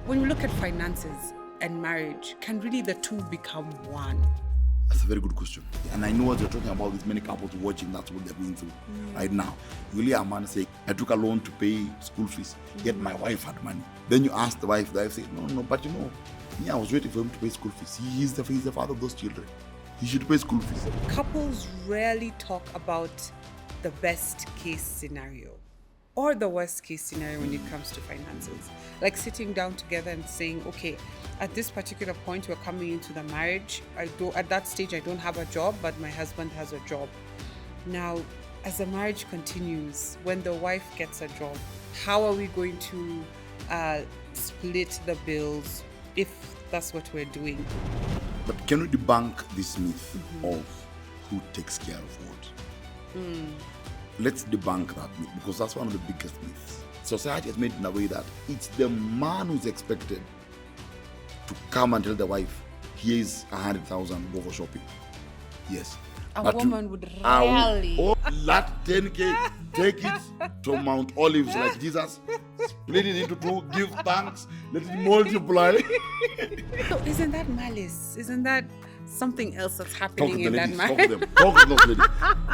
When we look at finances and marriage, can really the two become one? That's a very good question. And I know what you're talking about with many couples watching, that's what they're going through right now. You hear a man say, I took a loan to pay school fees, yet my wife had money. Then you ask the wife says, no, but I was waiting for him to pay school fees. He's the father of those children. He should pay school fees. Couples rarely talk about the best case scenario or the worst case scenario when it comes to finances. Like sitting down together and saying, okay, at this particular point, we're coming into the marriage. At that stage, I don't have a job, but my husband has a job. Now, as the marriage continues, when the wife gets a job, how are we going to split the bills if that's what we're doing? But can we debunk this myth of who takes care of what? Let's debunk that myth, because that's one of the biggest myths. Society has made it in a way that it's the man who's expected to come and tell the wife, here's 100,000, go for shopping. Yes. A woman would rarely. That 10K, take it to Mount Olives like Jesus, split it into two, give thanks, let it multiply. So isn't that malice? Isn't that something else that's happening in that marriage? Talk to those ladies.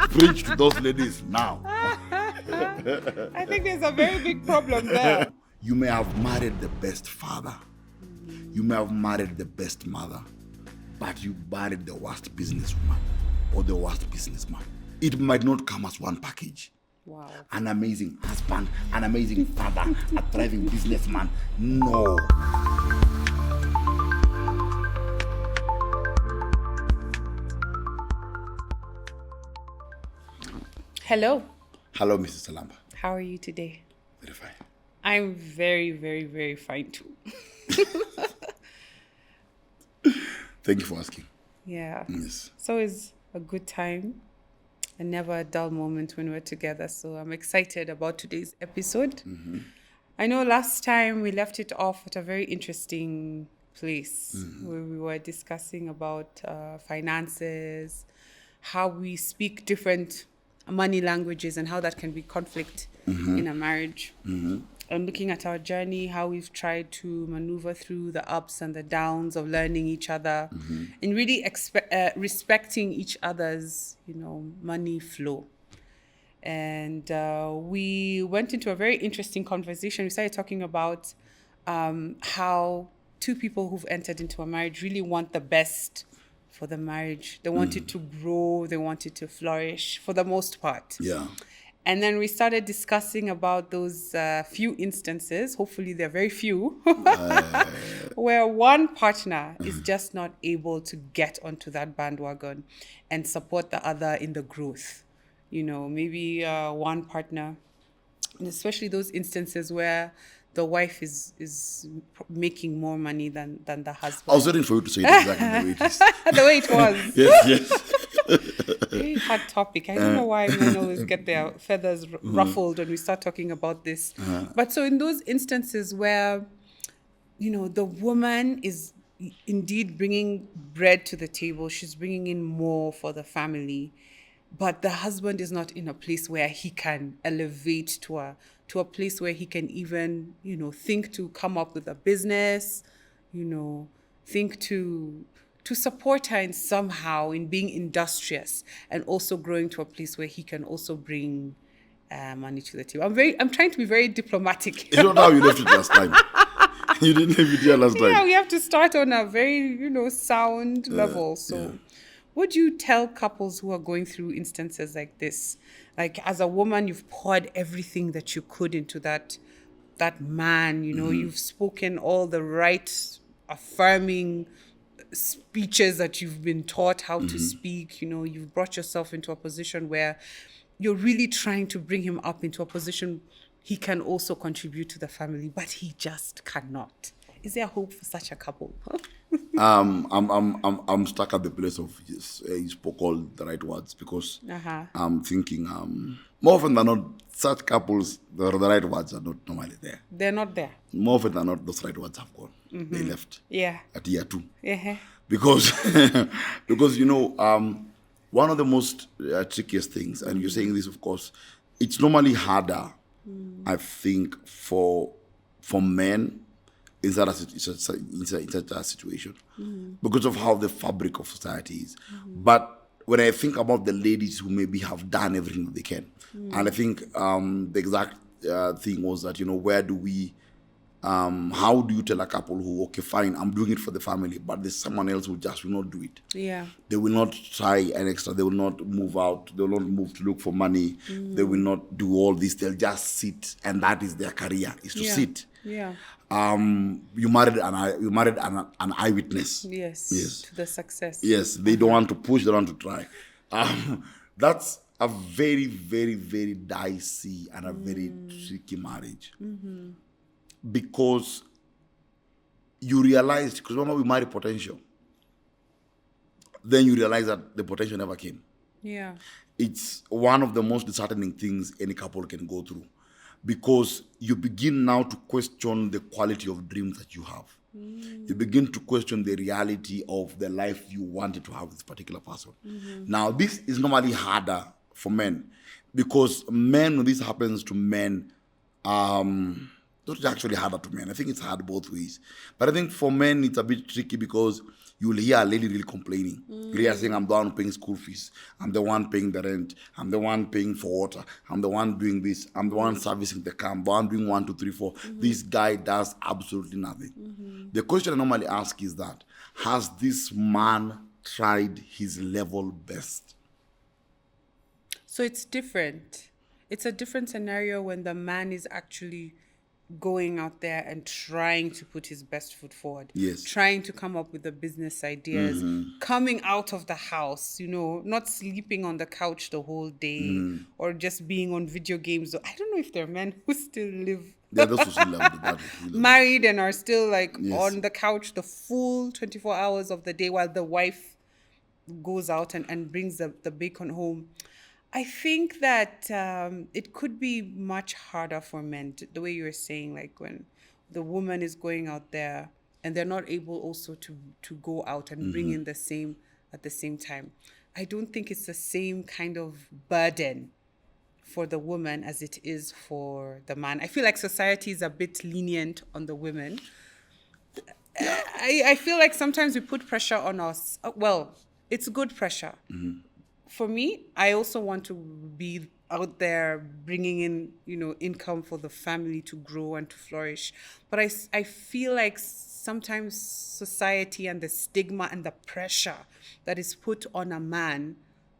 Preach to those ladies now. I think there's a very big problem there. You may have married the best father. You may have married the best mother, but you married the worst businesswoman or the worst businessman. It might not come as one package. Wow. An amazing husband, an amazing father, a thriving businessman. No. Hello. Hello, Mrs. Salamba. How are you today? Very fine. I'm very, very, very fine too. Thank you for asking. Yeah. Yes. It's always a good time and never a dull moment when we're together. So I'm excited about today's episode. I know last time we left it off at a very interesting place where we were discussing about finances, how we speak different money languages and how that can be conflict in a marriage. And looking at our journey, how we've tried to maneuver through the ups and the downs of learning each other and really respecting each other's, money flow. And we went into a very interesting conversation. We started talking about how two people who've entered into a marriage really want the best for the marriage. They want it to grow. They want it to flourish for the most part. Yeah. And then we started discussing about those few instances, hopefully they're very few, where one partner is just not able to get onto that bandwagon and support the other in the growth. Maybe one partner, and especially those instances where the wife is making more money than the husband. I was waiting for you to say it exactly the way it is. The way it was. Yes. Very hot topic. I don't know why men always get their feathers ruffled when we start talking about this. But so in those instances where, the woman is indeed bringing bread to the table, she's bringing in more for the family, but the husband is not in a place where he can elevate to a place where he can even, think to come up with a business, think to support her in somehow in being industrious and also growing to a place where he can also bring money to the table. I'm trying to be very diplomatic. It's not how you left it last time. You didn't leave it here last time. Yeah, we have to start on a very, sound level. So would you tell couples who are going through instances like this, like as a woman, you've poured everything that you could into that man, you've spoken all the right affirming speeches that you've been taught how to speak, you've brought yourself into a position where you're really trying to bring him up into a position he can also contribute to the family, but he just cannot. Is there hope for such a couple? I'm stuck at the place of you spoke all the right words, because I'm thinking more often than not, such couples, the right words are not normally there. They're not there. More often than not, those right words have gone. They left. Yeah. At year 2. Yeah. Because one of the most trickiest things, and you're saying this, of course, it's normally harder, I think, for men inside that situation because of how the fabric of society is. But when I think about the ladies who maybe have done everything that they can, and I think the exact thing was that, where do we, how do you tell a couple who, okay, fine, I'm doing it for the family, but there's someone else who just will not do it. Yeah. They will not try an extra. They will not move out. They will not move to look for money. They will not do all this. They'll just sit, and that is their career, is to sit. Yeah. You married an eyewitness. Yes. To the success. Yes, they don't want to push, they don't want to try. That's a very, very, very dicey and a very tricky marriage. Because you realize, because remember we marry potential. Then you realize that the potential never came. Yeah. It's one of the most disheartening things any couple can go through. Because you begin now to question the quality of dreams that you have. You begin to question the reality of the life you wanted to have with this particular person. Now, this is normally harder for men, because men, when this happens to men, not actually harder to men. I think it's hard both ways. But I think for men, it's a bit tricky because you'll hear a lady really complaining. You'll hear saying, I'm the one paying school fees. I'm the one paying the rent. I'm the one paying for water. I'm the one doing this. I'm the one servicing the car. I'm the one doing 1, 2, 3, 4. This guy does absolutely nothing. The question I normally ask is that, has this man tried his level best? So it's different. It's a different scenario when the man is actually going out there and trying to put his best foot forward. Yes. Trying to come up with the business ideas, coming out of the house, not sleeping on the couch the whole day or just being on video games. I don't know if there are men who still live Yeah, those who still love that. married and are still Yes. on the couch the full 24 hours of the day while the wife goes out and brings the bacon home. I think that it could be much harder for men, the way you were saying, like when the woman is going out there and they're not able also to go out and bring in the same at the same time. I don't think it's the same kind of burden for the woman as it is for the man. I feel like society is a bit lenient on the women. I feel like sometimes we put pressure on us. Well, it's good pressure. For me, I also want to be out there bringing in, income for the family to grow and to flourish. But I feel like sometimes society and the stigma and the pressure that is put on a man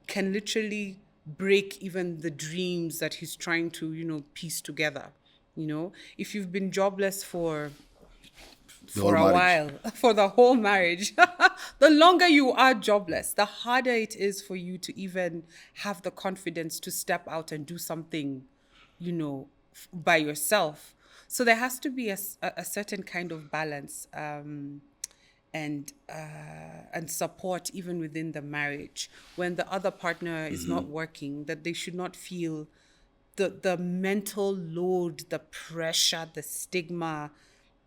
can literally break even the dreams that he's trying to, piece together. If you've been jobless for a while, for the whole marriage, the longer you are jobless, the harder it is for you to even have the confidence to step out and do something, by yourself. So there has to be a certain kind of balance and support even within the marriage. When the other partner is not working, that they should not feel the mental load, the pressure, the stigma,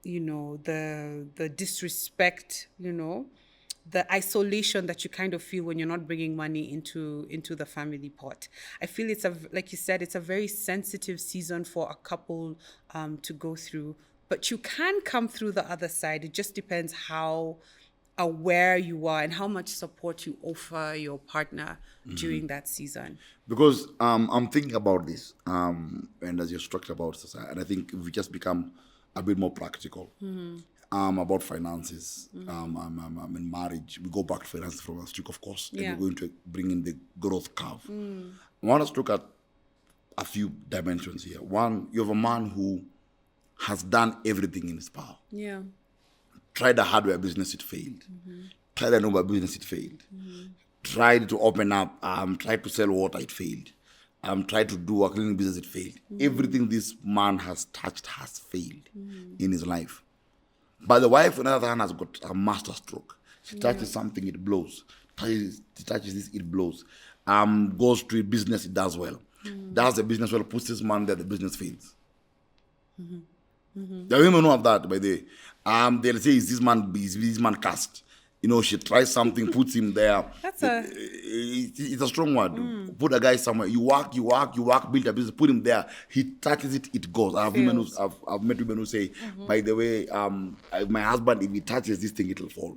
the disrespect, the isolation that you kind of feel when you're not bringing money into the family pot. I feel like you said, it's a very sensitive season for a couple to go through, but you can come through the other side. It just depends how aware you are and how much support you offer your partner during that season. Because I'm thinking about this, and as you're structured about society, and I think if we just become a bit more practical about finances, in marriage, we go back to finances from a streak, of course, and we're going to bring in the growth curve. I want us to look at a few dimensions here. One, you have a man who has done everything in his power. Yeah. Tried a hardware business, it failed. Tried a mobile business, it failed. Tried to open up, tried to sell water, it failed. Tried to do a cleaning business, it failed. Everything this man has touched has failed in his life. But the wife, on the other hand, has got a master stroke. She touches something, it blows. She touches this, it blows. Goes to a business, it does well. Does the business well, puts this man there, the business fails. The women know of that, by the way. They'll say, is this man cast? She tries something, puts him there. That's It's a strong word. Put a guy somewhere. You work, build a business, put him there. He touches it, it goes. I've met women who say, by the way, my husband, if he touches this thing, it'll fall.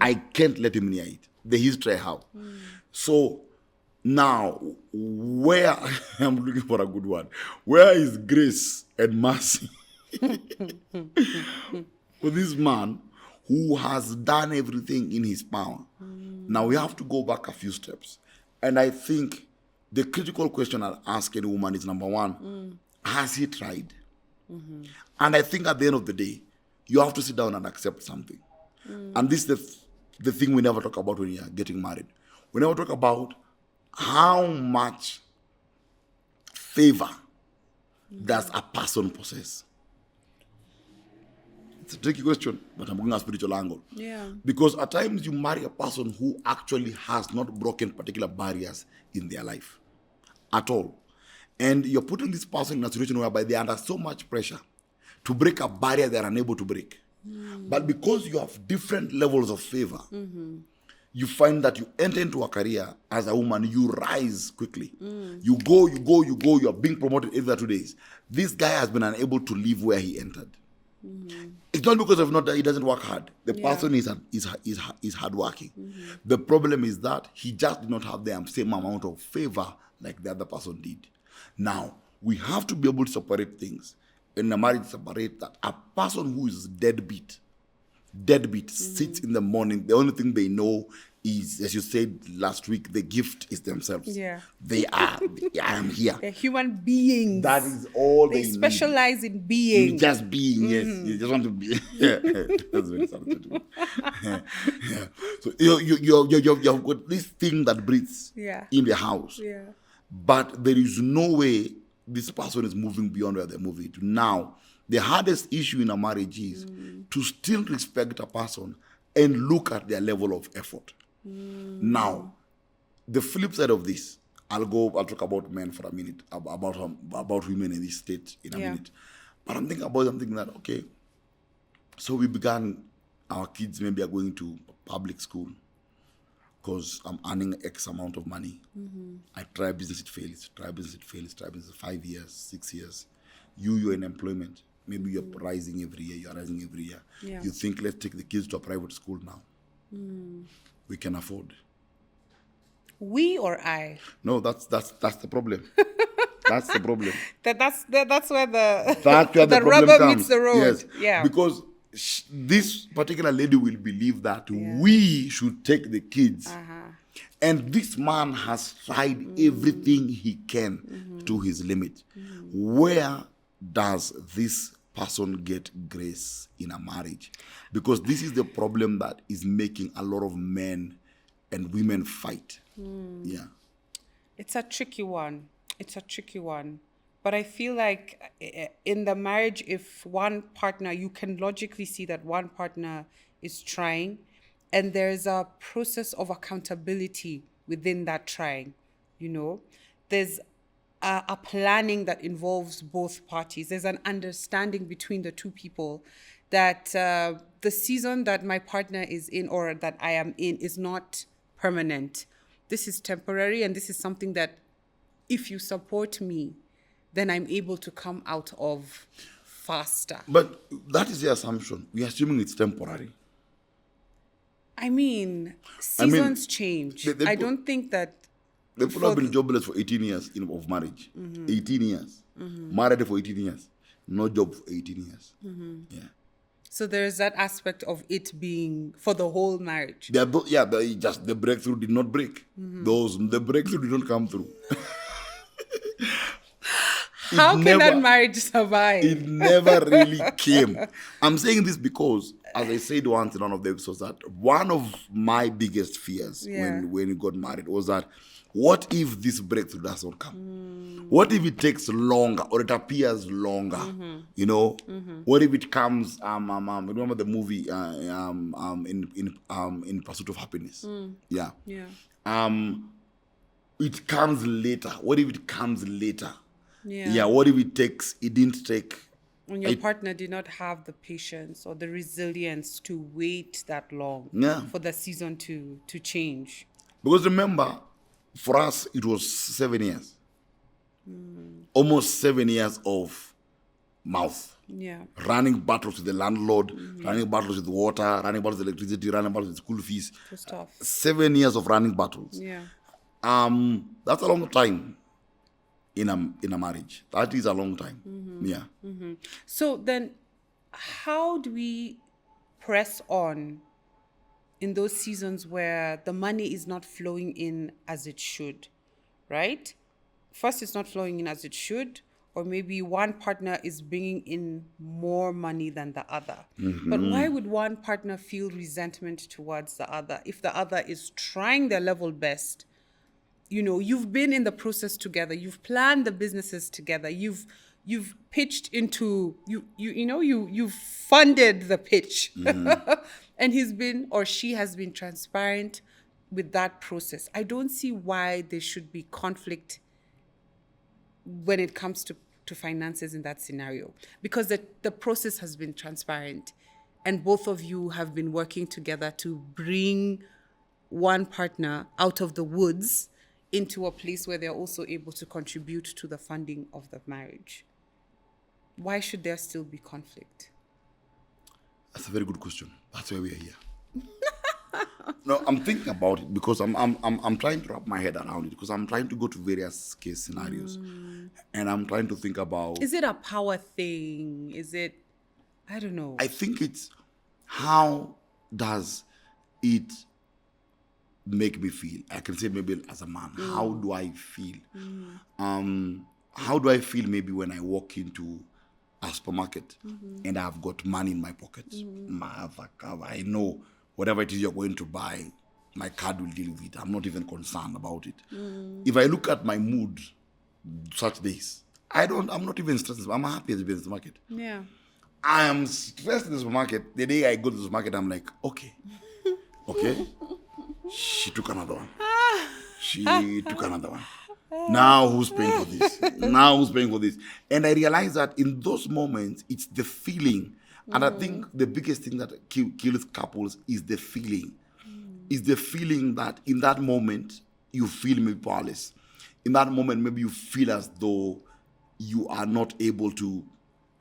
I can't let him near it. The history I have. So now, where I'm looking for a good one, where is grace and mercy for this man who has done everything in his power? Now we have to go back a few steps. And I think the critical question I'll ask any woman is, number one, has he tried? And I think at the end of the day, you have to sit down and accept something. And this is the thing we never talk about when you're getting married. We never talk about how much favor does a person possess. It's a tricky question, but I'm going a spiritual angle. Yeah. Because at times you marry a person who actually has not broken particular barriers in their life at all. And you're putting this person in a situation whereby they are under so much pressure to break a barrier they are unable to break. But because you have different levels of favor, you find that you enter into a career as a woman, you rise quickly. You go, you are being promoted every 2 days. This guy has been unable to live where he entered. It's not because of not that he doesn't work hard. The person is hardworking. The problem is that he just did not have the same amount of favor like the other person did. Now, we have to be able to separate things. In a marriage, separate that. A person who is deadbeat, sits in the morning, the only thing they know is, as you said last week, the gift is themselves. Yeah. I am here. They're human beings. That is all they specialize in being. Just being, yes. You just want to be. That's very something to do. Yeah. So you've got this thing that breathes in the house. Yeah. But there is no way this person is moving beyond where they're moving to. Now, the hardest issue in a marriage is to still respect a person and look at their level of effort. Now, the flip side of this, I'll talk about men for a minute, about women in this state in a minute. But I'm thinking about something that, okay, so we began, our kids maybe are going to public school because I'm earning X amount of money. I try business, it fails. Try business, 5 years, 6 years. You're in employment. Maybe you're rising every year. Yeah. You think, let's take the kids to a private school now. We can afford. We or I? No, that's the problem. That's the problem. That's where the the rubber comes. meets the road. Yes. Yeah. Because this particular lady will believe that we should take the kids. And this man has tried everything he can to his limit. Where does this person get grace in a marriage? Because this is the problem that is making a lot of men and women fight. Yeah. It's a tricky one. But I feel like in the marriage, if one partner, you can logically see that one partner is trying, and there's a process of accountability within that trying, There's a planning that involves both parties. There's an understanding between the two people that the season that my partner is in or that I am in is not permanent. This is temporary, and this is something that if you support me, then I'm able to come out of faster. But that is the assumption. We're assuming it's temporary. Seasons change. I don't think that... The people have been jobless for 18 years of marriage. 18 years. Married for 18 years. No job for 18 years. Yeah. So there's that aspect of it being for the whole marriage. The breakthrough did not break. The breakthrough did not come through. How can that marriage survive? It never really came. I'm saying this because, as I said once in one of the episodes, that one of my biggest fears when we got married was that, what if this breakthrough does not come? What if it takes longer or it appears longer? What if it comes? Remember the movie in Pursuit of Happiness? Yeah. It comes later. What if it comes later? Yeah. What if it didn't take And your partner did not have the patience or the resilience to wait that long for the season to change. Because remember, for us, it was 7 years. Almost 7 years of mouth. Yeah. Running battles with the landlord, running battles with water, running battles with electricity, running battles with school fees. It was tough. 7 years of running battles. Yeah. That's a long time in a marriage. That is a long time. Yeah. So then, how do we press on in those seasons where the money is not flowing in as it should, right? First, it's not flowing in as it should, or maybe one partner is bringing in more money than the other. But why would one partner feel resentment towards the other if the other is trying their level best? You know, you've been in the process together, you've planned the businesses together, you've pitched into you've funded the pitch. And he's been, or she has been, transparent with that process. I don't see why there should be conflict when it comes to finances in that scenario, because the process has been transparent and both of you have been working together to bring one partner out of the woods into a place where they're also able to contribute to the funding of the marriage. Why should there still be conflict? That's a very good question. That's why we are here. No, I'm thinking about it because I'm trying to wrap my head around it, because I'm trying to go to various case scenarios, and I'm trying to think about. Is it a power thing? Is it? I don't know. I think it's how does it make me feel? I can say maybe as a man, how do I feel? How do I feel maybe when I walk into a supermarket and I've got money in my pocket? I know whatever it is you're going to buy, my card will deal with it. I'm not even concerned about it. If I look at my mood such days, I'm not even stressed. I'm happy at the supermarket. Yeah. I am stressed in the supermarket. The day I go to the supermarket, I'm like, okay. She took another one. She took another one. Now who's paying for this? Now who's paying for this? And I realize that in those moments, it's the feeling. And I think the biggest thing that kills couples is the feeling. Is the feeling that in that moment, you feel maybe powerless. In that moment, maybe you feel as though you are not able to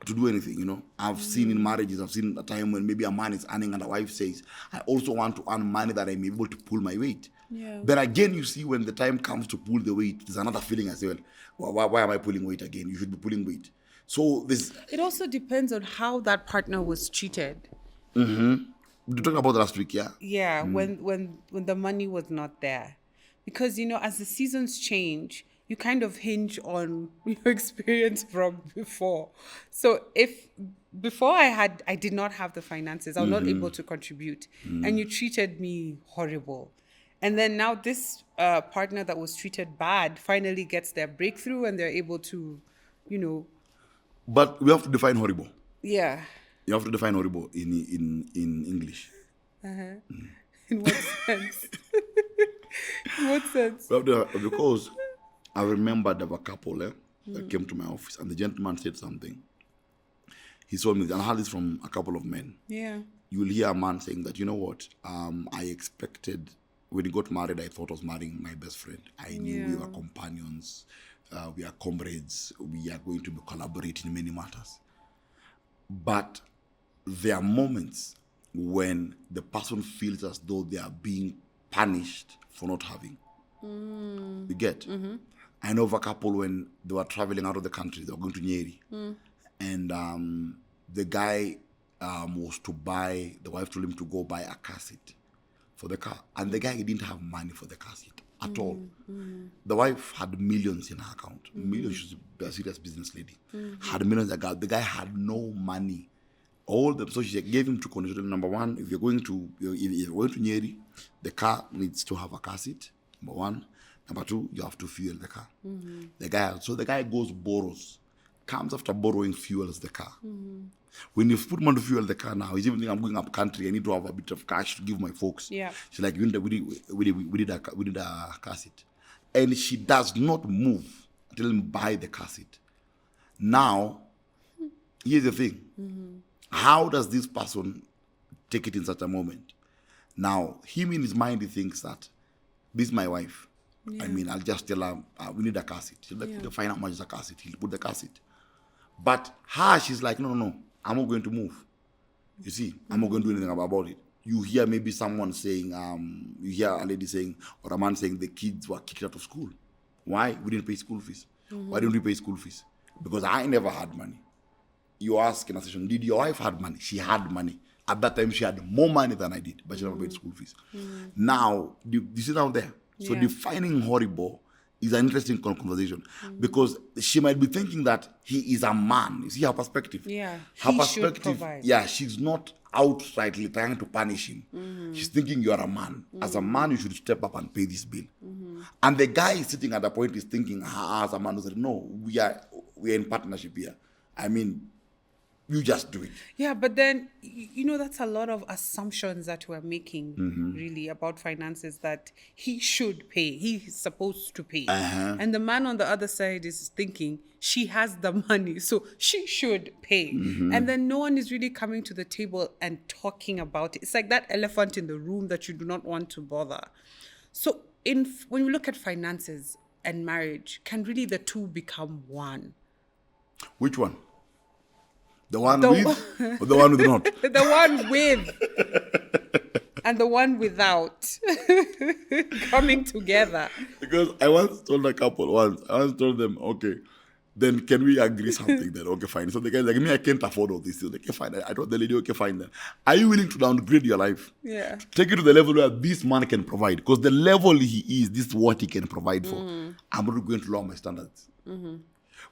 do anything, you know. I've seen in marriages, I've seen a time when maybe a man is earning and the wife says, I also want to earn money that I'm able to pull my weight. Yeah. But again, you see, when the time comes to pull the weight, there's another feeling as well. Why am I pulling weight again? You should be pulling weight. So this. It also depends on how that partner was treated. We talked about last week, yeah? Yeah, when the money was not there. Because, you know, as the seasons change, you kind of hinge on your experience from before. So if before I did not have the finances, I was not able to contribute, and you treated me horrible. And then now this partner that was treated bad finally gets their breakthrough and they're able to, you know. But we have to define horrible. Yeah. You have to define horrible in English. In what sense? In what sense? Because I remember there were a couple that came to my office, and the gentleman said something. He told me, and I heard this from a couple of men. Yeah. You will hear a man saying that, you know what, I expected, when he got married, I thought I was marrying my best friend. I knew we were companions, we are comrades, we are going to be collaborating in many matters. But there are moments when the person feels as though they are being punished for not having. You get? I know of a couple when they were traveling out of the country, they were going to Nyeri. And the guy was to buy, the wife told him to go buy a car seat for the car. And the guy didn't have money for the car seat at all. The wife had millions in her account. Millions, she's a serious business lady. Had millions in her account. The guy had no money. So she gave him two conditions. Number one, if you're going to Nyeri, the car needs to have a car seat. Number one. Number two, you have to fuel the car. The guy goes, borrows, comes after borrowing, fuels the car. When you put money to fuel the car now, he's even thinking, I'm going up country, I need to have a bit of cash to give my folks. Yeah. She's like, we need a car seat. And she does not move until him buy the car seat. Now, Here's the thing. How does this person take it in such a moment? Now, him in his mind, he thinks that this is my wife. I mean, I'll just tell her, we need a car seat. She'll like, find out how much is a car seat. He'll put the car seat. But her, she's like, no, I'm not going to move. You see, I'm not going to do anything about it. You hear maybe someone saying, you hear a lady saying, or a man saying the kids were kicked out of school. Why? We didn't pay school fees. Why didn't we pay school fees? Because I never had money. You ask in a session, did your wife had money? She had money. At that time, she had more money than I did, but she never paid school fees. Now, you see down there? So defining horrible is an interesting conversation because she might be thinking that he is a man. You see her perspective? Yeah, her he perspective. should provide. Yeah, she's not outrightly trying to punish him. She's thinking you are a man. As a man, you should step up and pay this bill. And the guy is sitting at the point is thinking, as a man, who said, no, we are in partnership here. I mean, you just do it. Yeah, but then, that's a lot of assumptions that we're making, really, about finances, that he should pay. He's supposed to pay. And the man on the other side is thinking, she has the money, so she should pay. And then no one is really coming to the table and talking about it. It's like that elephant in the room that you do not want to bother. So when you look at finances and marriage, can really the two become one? Which one? The one with or the one with not? The one with and the one without coming together. Because I once told a couple I once told them, okay, then can we agree something then? Okay, fine. So the guy's like, I can't afford all this. Like, okay, fine. I told the lady, okay, fine then. Are you willing to downgrade your life? Yeah. Take it to the level where this man can provide. Because the level he is, this is what he can provide for. I'm not going to lower my standards.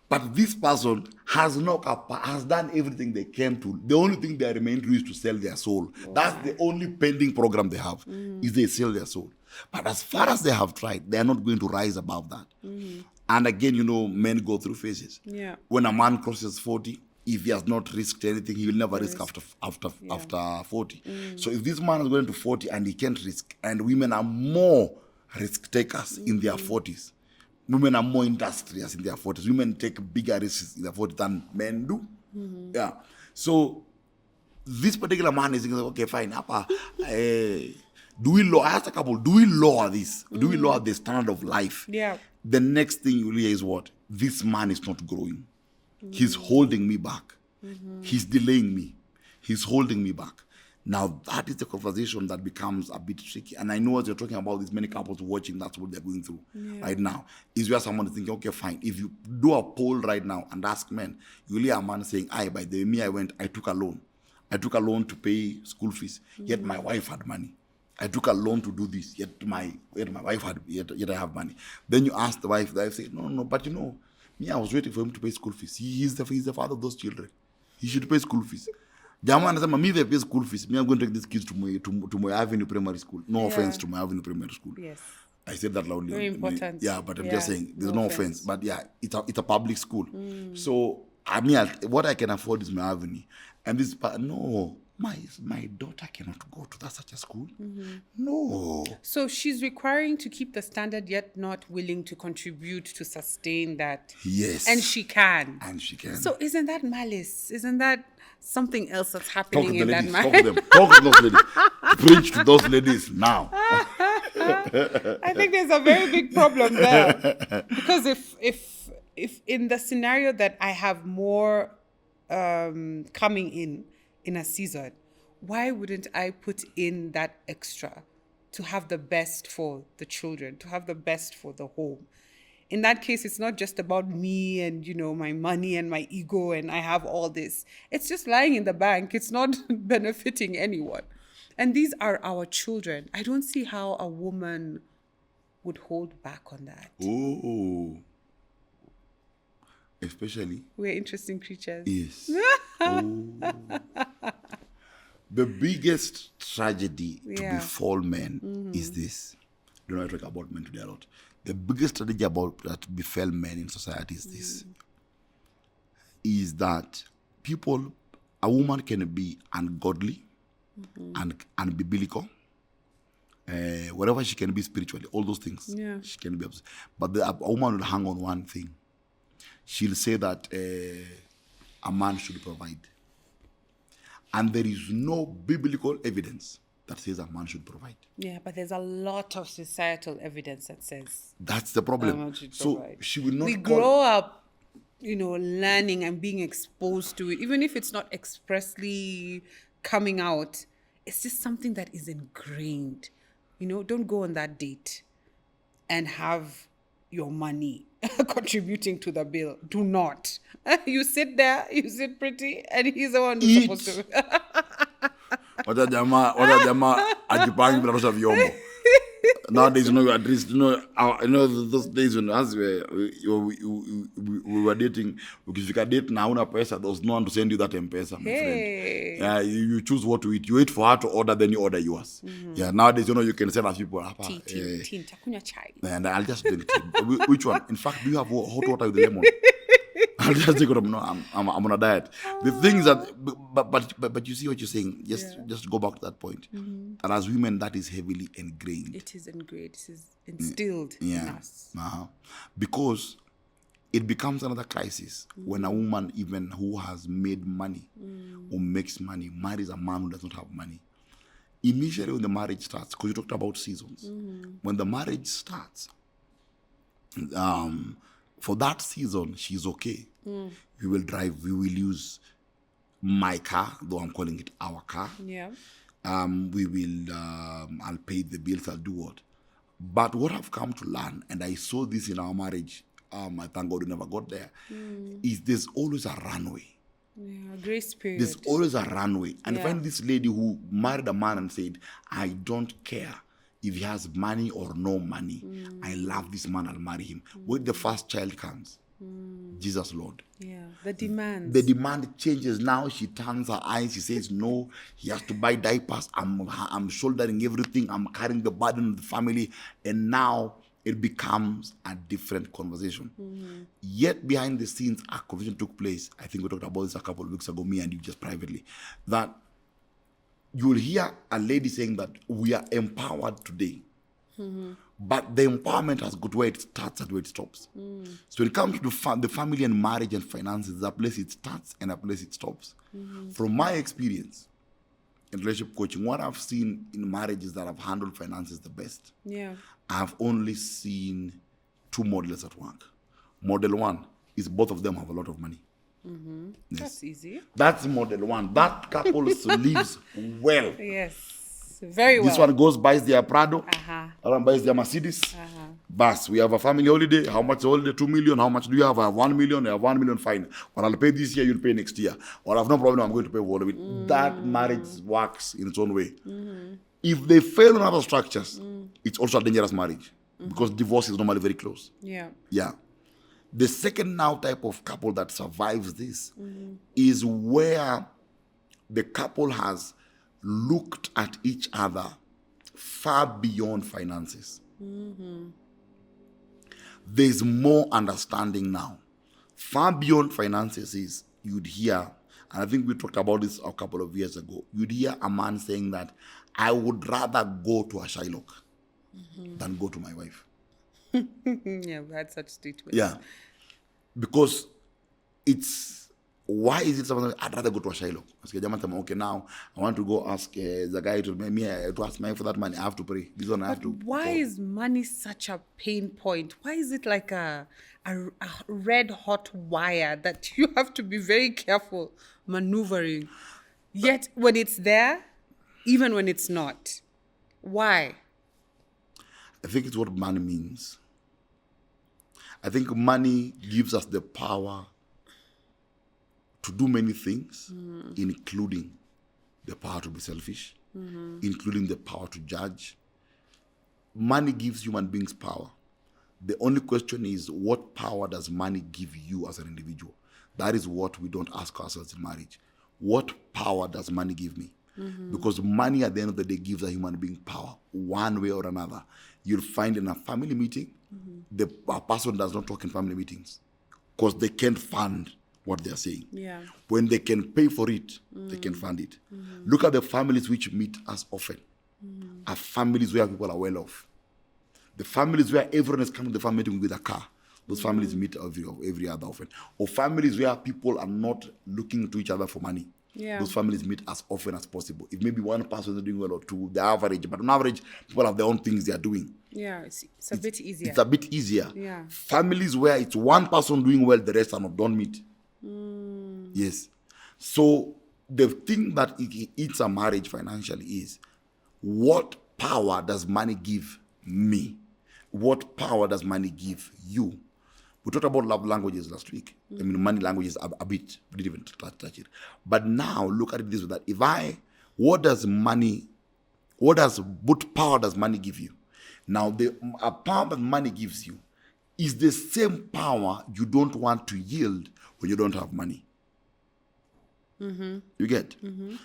But this person has done everything they can to. The only thing they remain to do is to sell their soul. Wow. That's the only pending program they have, is they sell their soul. But as far as they have tried, they are not going to rise above that. And again, men go through phases. Yeah. When a man crosses 40, if he has not risked anything, he will never risk after 40. So if this man is going to 40 and he can't risk, and women are more risk takers in their 40s, women are more industrious in their 40s. Women take bigger risks in their 40s than men do. Yeah. So this particular man is thinking, okay, fine. I asked a couple, do we lower this? Do we lower the standard of life? Yeah. The next thing you hear is what? This man is not growing. He's holding me back. He's delaying me. He's holding me back. Now, that is the conversation that becomes a bit tricky. And I know as you're talking about this, many couples watching, that's what they're going through right now. Is where someone is thinking, okay, fine. If you do a poll right now and ask men, you'll hear a man saying, by the way, I took a loan. I took a loan to pay school fees, yet my wife had money. I took a loan to do this, yet my wife had, yet I have money. Then you ask the wife said, no, but I was waiting for him to pay school fees. He's the father of those children. He should pay school fees. Jaman anasema me they pay school fees. Me I'm going to take these kids to my Avenue Primary School. No offense to my Avenue Primary School. Yes. I said that loudly. Very important. Yeah, but I'm just saying there's no offense. But yeah, it's a public school. So what I can afford is my Avenue. And this no, my daughter cannot go to such a school. No. So she's requiring to keep the standard, yet not willing to contribute to sustain that. Yes. And she can. So isn't that malice? Isn't that something else that's happening in that marriage? Talk to them. Talk to those ladies. Preach to those ladies now. I think there's a very big problem there. Because if in the scenario that I have more coming in a season, why wouldn't I put in that extra to have the best for the children, to have the best for the home? In that case, it's not just about me and, my money and my ego and I have all this. It's just lying in the bank. It's not benefiting anyone. And these are our children. I don't see how a woman would hold back on that. Oh. Especially. We're interesting creatures. Yes. The biggest tragedy to befall men is this. I talk about men today a lot. The biggest tragedy that befell men in society is this. Is that a woman can be ungodly and biblical. Whatever she can be spiritually, all those things. Yeah. She can be. But a woman will hang on one thing. She'll say that a man should provide. And there is no biblical evidence that says a man should provide. Yeah, but there's a lot of societal evidence that says That's the problem. man should So provide. she will not We call... grow up, learning and being exposed to it, even if it's not expressly coming out. It's just something that is ingrained. Don't go on that date and have your money contributing to the bill. Do not. You sit there, you sit pretty, and he's the one who's supposed to. Wacha jamaa ajipange bila tosha vyombo. Nowadays, at least, those days when as we were dating, ukifika date na hauna pesa, there was no one to send you that M-Pesa, my friend. Yeah, you choose what to eat. You wait for her to order, then you order yours. Yeah, nowadays, you can send us people. Tea, takunywa chai. And I'll just drink tea. Which one? In fact, do you have hot water with lemon? I'll just take it up. No, I'm on a diet. The thing is that, but you see what you're saying. Just go back to that point. And as women, that is heavily ingrained. It is ingrained. It is instilled in us. Because it becomes another crisis when a woman, even who has made money or makes money, marries a man who does not have money. Initially, when the marriage starts, because you talked about seasons, when the marriage starts, for that season, she's okay. We will drive. We will use my car, though I'm calling it our car. Yeah. We will. I'll pay the bills. I'll do what. But what I've come to learn, and I saw this in our marriage. I thank God we never got there. Is there's always a runway. Yeah, grace period. There's always a runway. And find this lady who married a man and said, I don't care if he has money or no money. I love this man, I'll marry him. When the first child comes, Jesus Lord. Yeah, the demand. The demand changes. Now she turns her eyes. She says, no, he has to buy diapers. I'm shouldering everything. I'm carrying the burden of the family. And now it becomes a different conversation. Yet behind the scenes, a conversation took place. I think we talked about this a couple of weeks ago, me and you just privately, that you'll hear a lady saying that we are empowered today. But the empowerment has got where it starts and where it stops. So when it comes to the family and marriage and finances, there's a place it starts and a place it stops. From my experience in relationship coaching, what I've seen in marriages that have handled finances the best, I've only seen two models at work. Model one is both of them have a lot of money. Yes. That's easy. That's model one. That couple lives well. Yes, very well. This one goes, buys their Prado. That one buys their Mercedes. Bas, we have a family holiday. How much holiday? 2 million. How much do you have? I have 1 million. I have 1 million. Fine. Or I'll pay this year, you'll pay next year. Or I have no problem, I'm going to pay for all of it. That marriage works in its own way. If they fail in other structures, it's also a dangerous marriage. Because divorce is normally very close. Yeah. The second now type of couple that survives this is where the couple has looked at each other far beyond finances. There's more understanding now. Far beyond finances is, you'd hear, and I think we talked about this a couple of years ago, you'd hear a man saying that, I would rather go to a Shylock than go to my wife. Yeah, we had such statements. Yeah. Because why is it something I'd rather go to a Shylock? Okay, now I want to go ask the guy to ask me for that money. I have to pray. This one I have to. Why is money such a pain point? Why is it like a red hot wire that you have to be very careful maneuvering? Yet when it's there, even when it's not, why? I think it's what money means. I think money gives us the power to do many things, including the power to be selfish, including the power to judge. Money gives human beings power. The only question is, what power does money give you as an individual? That is what we don't ask ourselves in marriage. What power does money give me? Because money at the end of the day gives a human being power, one way or another. You'll find in a family meeting, a person does not talk in family meetings because they can't fund what they're saying. Yeah. When they can pay for it, they can fund it. Look at the families which meet us often. Are families where people are well off. The families where everyone is coming to the family meeting with a car. Those families meet every other often. Or families where people are not looking to each other for money. Yeah. Those families meet as often as possible. If maybe one person is doing well or two, the average, but on average, people have their own things they are doing. Yeah, it's a bit easier. It's a bit easier. Yeah. Families where it's one person doing well, the rest are not, don't meet. Yes. So the thing that eats a marriage financially is, what power does money give me? What power does money give you? We talked about love languages last week. I mean, money languages a bit. We didn't even touch it. But now look at it this way: that what power does money give you? Now, a power that money gives you is the same power you don't want to yield when you don't have money. You get?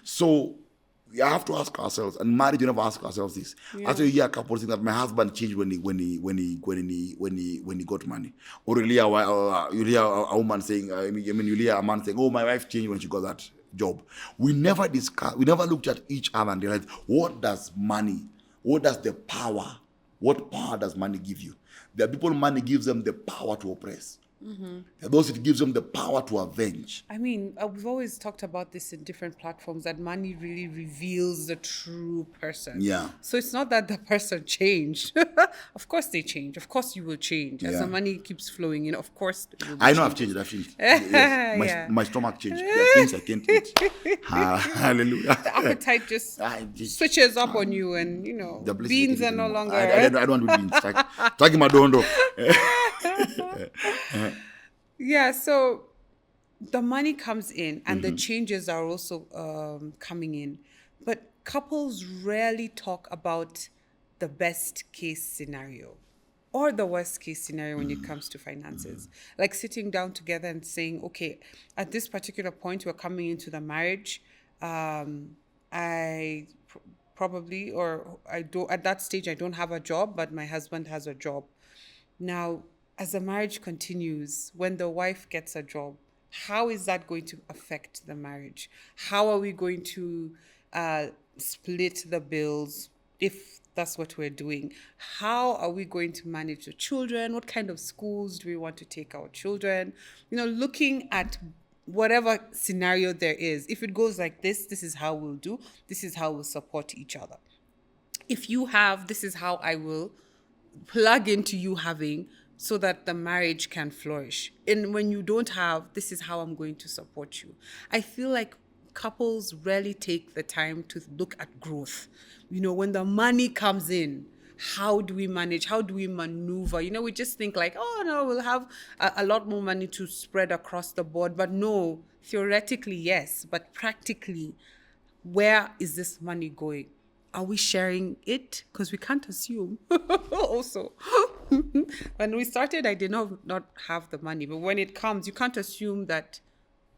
So we have to ask ourselves, and marriage, you never ask ourselves this. Actually, you hear a couple saying that my husband changed when he got money, or you hear a woman saying, you hear a man saying, "Oh, my wife changed when she got that job." We never looked at each other and realized, what does power does money give you? There are people money gives them the power to oppress. There are those it gives them the power to avenge. I mean, we've always talked about this in different platforms, that money really reveals the true person. Yeah. So it's not that the person changed. Of course they change. Of course you will change. As the money keeps flowing, of course. I know I've changed. Yes. My stomach changed. There are things I can't eat. Hallelujah. The appetite just switches up on you, and, beans are no longer. I don't want to be beans. Talking about dondo. Yeah, so the money comes in and the changes are also coming in. But couples rarely talk about the best case scenario or the worst case scenario when it comes to finances. Like sitting down together and saying, okay, at this particular point, we're coming into the marriage. I probably, or I don't, at that stage, I don't have a job, but my husband has a job. Now, as the marriage continues, when the wife gets a job, how is that going to affect the marriage? How are we going to split the bills, if that's what we're doing? How are we going to manage the children? What kind of schools do we want to take our children? Looking at whatever scenario there is. If it goes like this, this is how we'll do. This is how we'll support each other. If you have, this is how I will plug into you having, so that the marriage can flourish. And when you don't have, this is how I'm going to support you. I feel like couples rarely take the time to look at growth. When the money comes in, how do we manage? How do we maneuver? We just think like, oh no, we'll have a lot more money to spread across the board. But no, theoretically, yes. But practically, where is this money going? Are we sharing it? Because we can't assume. Also, when we started, I did not have the money. But when it comes, you can't assume that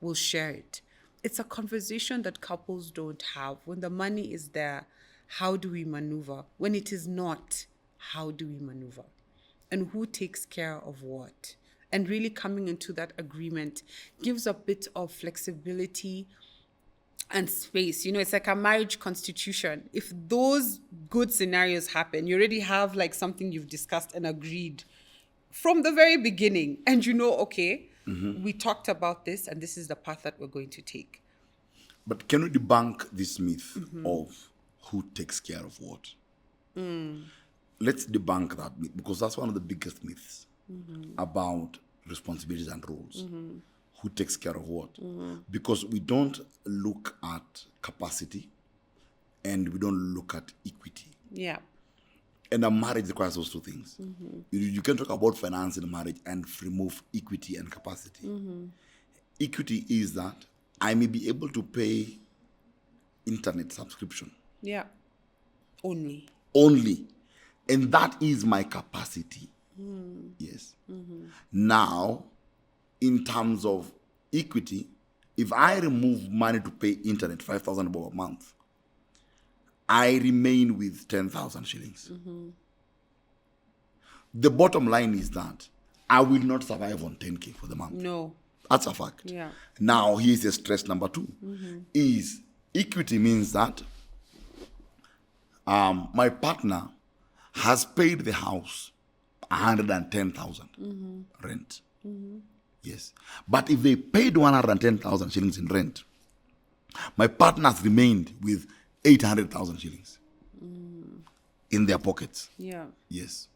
we'll share it. It's a conversation that couples don't have. When the money is there, how do we maneuver? When it is not, how do we maneuver? And who takes care of what? And really coming into that agreement gives a bit of flexibility and space. It's like a marriage constitution. If those good scenarios happen, you already have like something you've discussed and agreed from the very beginning. And okay, we talked about this and this is the path that we're going to take. But can we debunk this myth of who takes care of what? Let's debunk that myth, because that's one of the biggest myths about responsibilities and roles. Who takes care of what? Because we don't look at capacity and we don't look at equity. Yeah. And a marriage requires those two things. You can talk about finance in a marriage and remove equity and capacity. Equity is that I may be able to pay internet subscription. Yeah. Only. And that is my capacity. Yes. Now, in terms of equity, if I remove money to pay internet, 5,000 a month, I remain with 10,000 shillings. The bottom line is that I will not survive on 10K for the month. No. That's a fact. Yeah. Now, here's the stress number 2. Is equity means that my partner has paid the house 110,000 rent. Yes. But if they paid 110,000 shillings in rent, my partners remained with 800,000 shillings in their pockets. Yeah. Yes.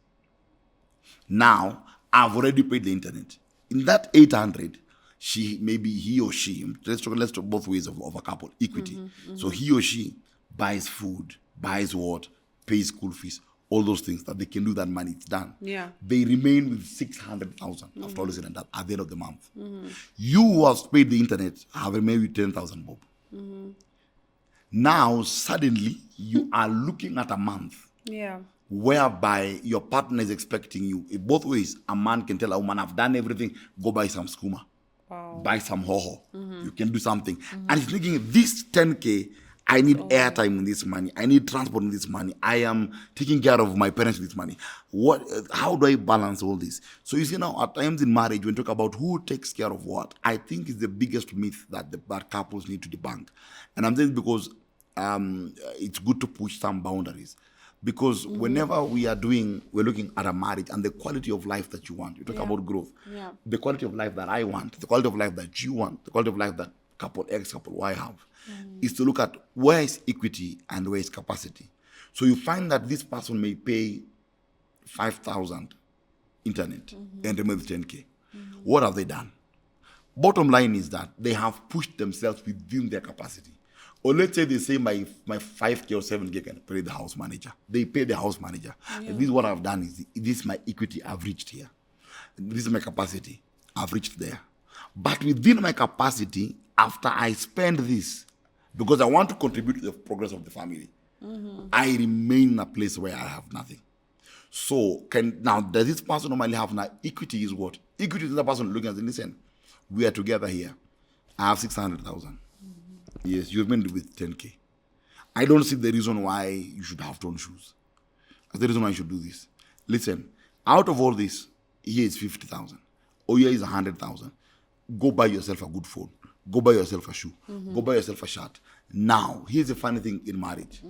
Now, I've already paid the internet. In that 800, he or she, let's talk both ways of a couple, equity. So he or she buys food, buys what, pays school fees, all those things that they can do that money, it's done. Yeah. They remain with 600,000 after all is said and done at the end of the month. You who has paid the internet have remained with 10,000 bob. Now, suddenly, you are looking at a month whereby your partner is expecting you. In both ways, a man can tell a woman, I've done everything, go buy some skooma, buy some hoho, you can do something. And he's thinking, this 10K, I need airtime in this money, I need transport in this money, I am taking care of my parents with this money. How do I balance all this? So you see now, at times in marriage, when we talk about who takes care of what, I think is the biggest myth that couples need to debunk. And I'm saying this because it's good to push some boundaries. Because whenever we're looking at a marriage and the quality of life that you want, you talk about growth, the quality of life that I want, the quality of life that you want, the quality of life that couple X, couple Y have, is to look at where is equity and where is capacity. So you find that this person may pay 5,000 internet and remain with 10K. What have they done? Bottom line is that they have pushed themselves within their capacity. Or let's say they say my 5K or 7K can pay the house manager. They pay the house manager. And this is what I've done. This is my equity. I've reached here. This is my capacity. I've reached there. But within my capacity, after I spend this, because I want to contribute to the progress of the family, I remain in a place where I have nothing. So does this person normally have now? Equity is what? Equity is the person looking and saying, listen, we are together here. I have 600,000. Yes, you've been with 10K. I don't see the reason why you should have torn shoes. That's the reason why you should do this. Listen, out of all this, here is 50,000. Or here is 100,000. Go buy yourself a good phone. Go buy yourself a shoe. Go buy yourself a shirt. Now, here's the funny thing in marriage.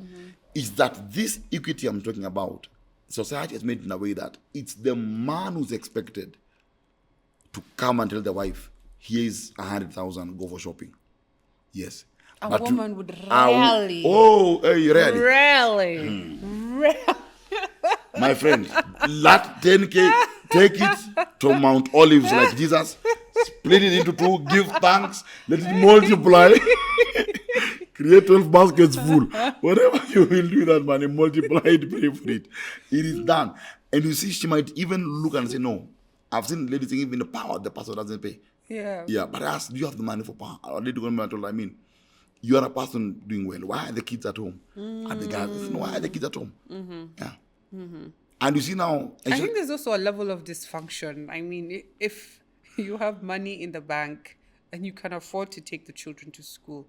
Is that this equity I'm talking about, society has made it in a way that it's the man who's expected to come and tell the wife, here's 100,000, go for shopping. Yes. A woman would rarely. Rarely. Rarely. My friend, that 10K, take it to Mount Olives like Jesus, split it into two, give thanks, let it multiply, create 12 baskets full. Whatever you will do that money, multiply it, pay for it. It is done. And you see, she might even look and say, no. I've seen ladies saying even the power, the pastor doesn't pay. Yeah, but I asked, do you have the money for power? I lady going to I mean, you are a person doing well. Why are the kids at home? At the guys, why are the kids at home? Yeah. And you see now... I think there's also a level of dysfunction. I mean, if you have money in the bank and you can afford to take the children to school,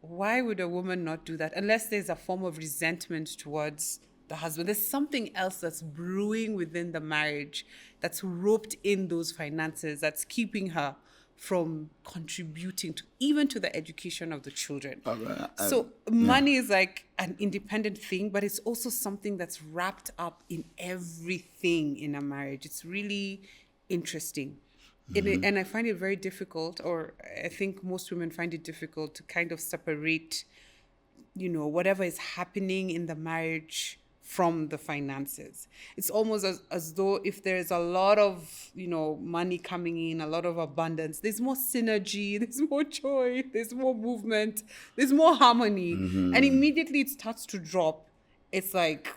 why would a woman not do that? Unless there's a form of resentment towards the husband. There's something else that's brewing within the marriage that's roped in those finances, that's keeping her from contributing to even to the education of the children. So money is like an independent thing, but it's also something that's wrapped up in everything in a marriage. It's really interesting. And I find it very difficult, or I think most women find it difficult to kind of separate, whatever is happening in the marriage from the finances. It's almost as though if there's a lot of, money coming in, a lot of abundance, there's more synergy, there's more joy, there's more movement, there's more harmony. And immediately it starts to drop. It's like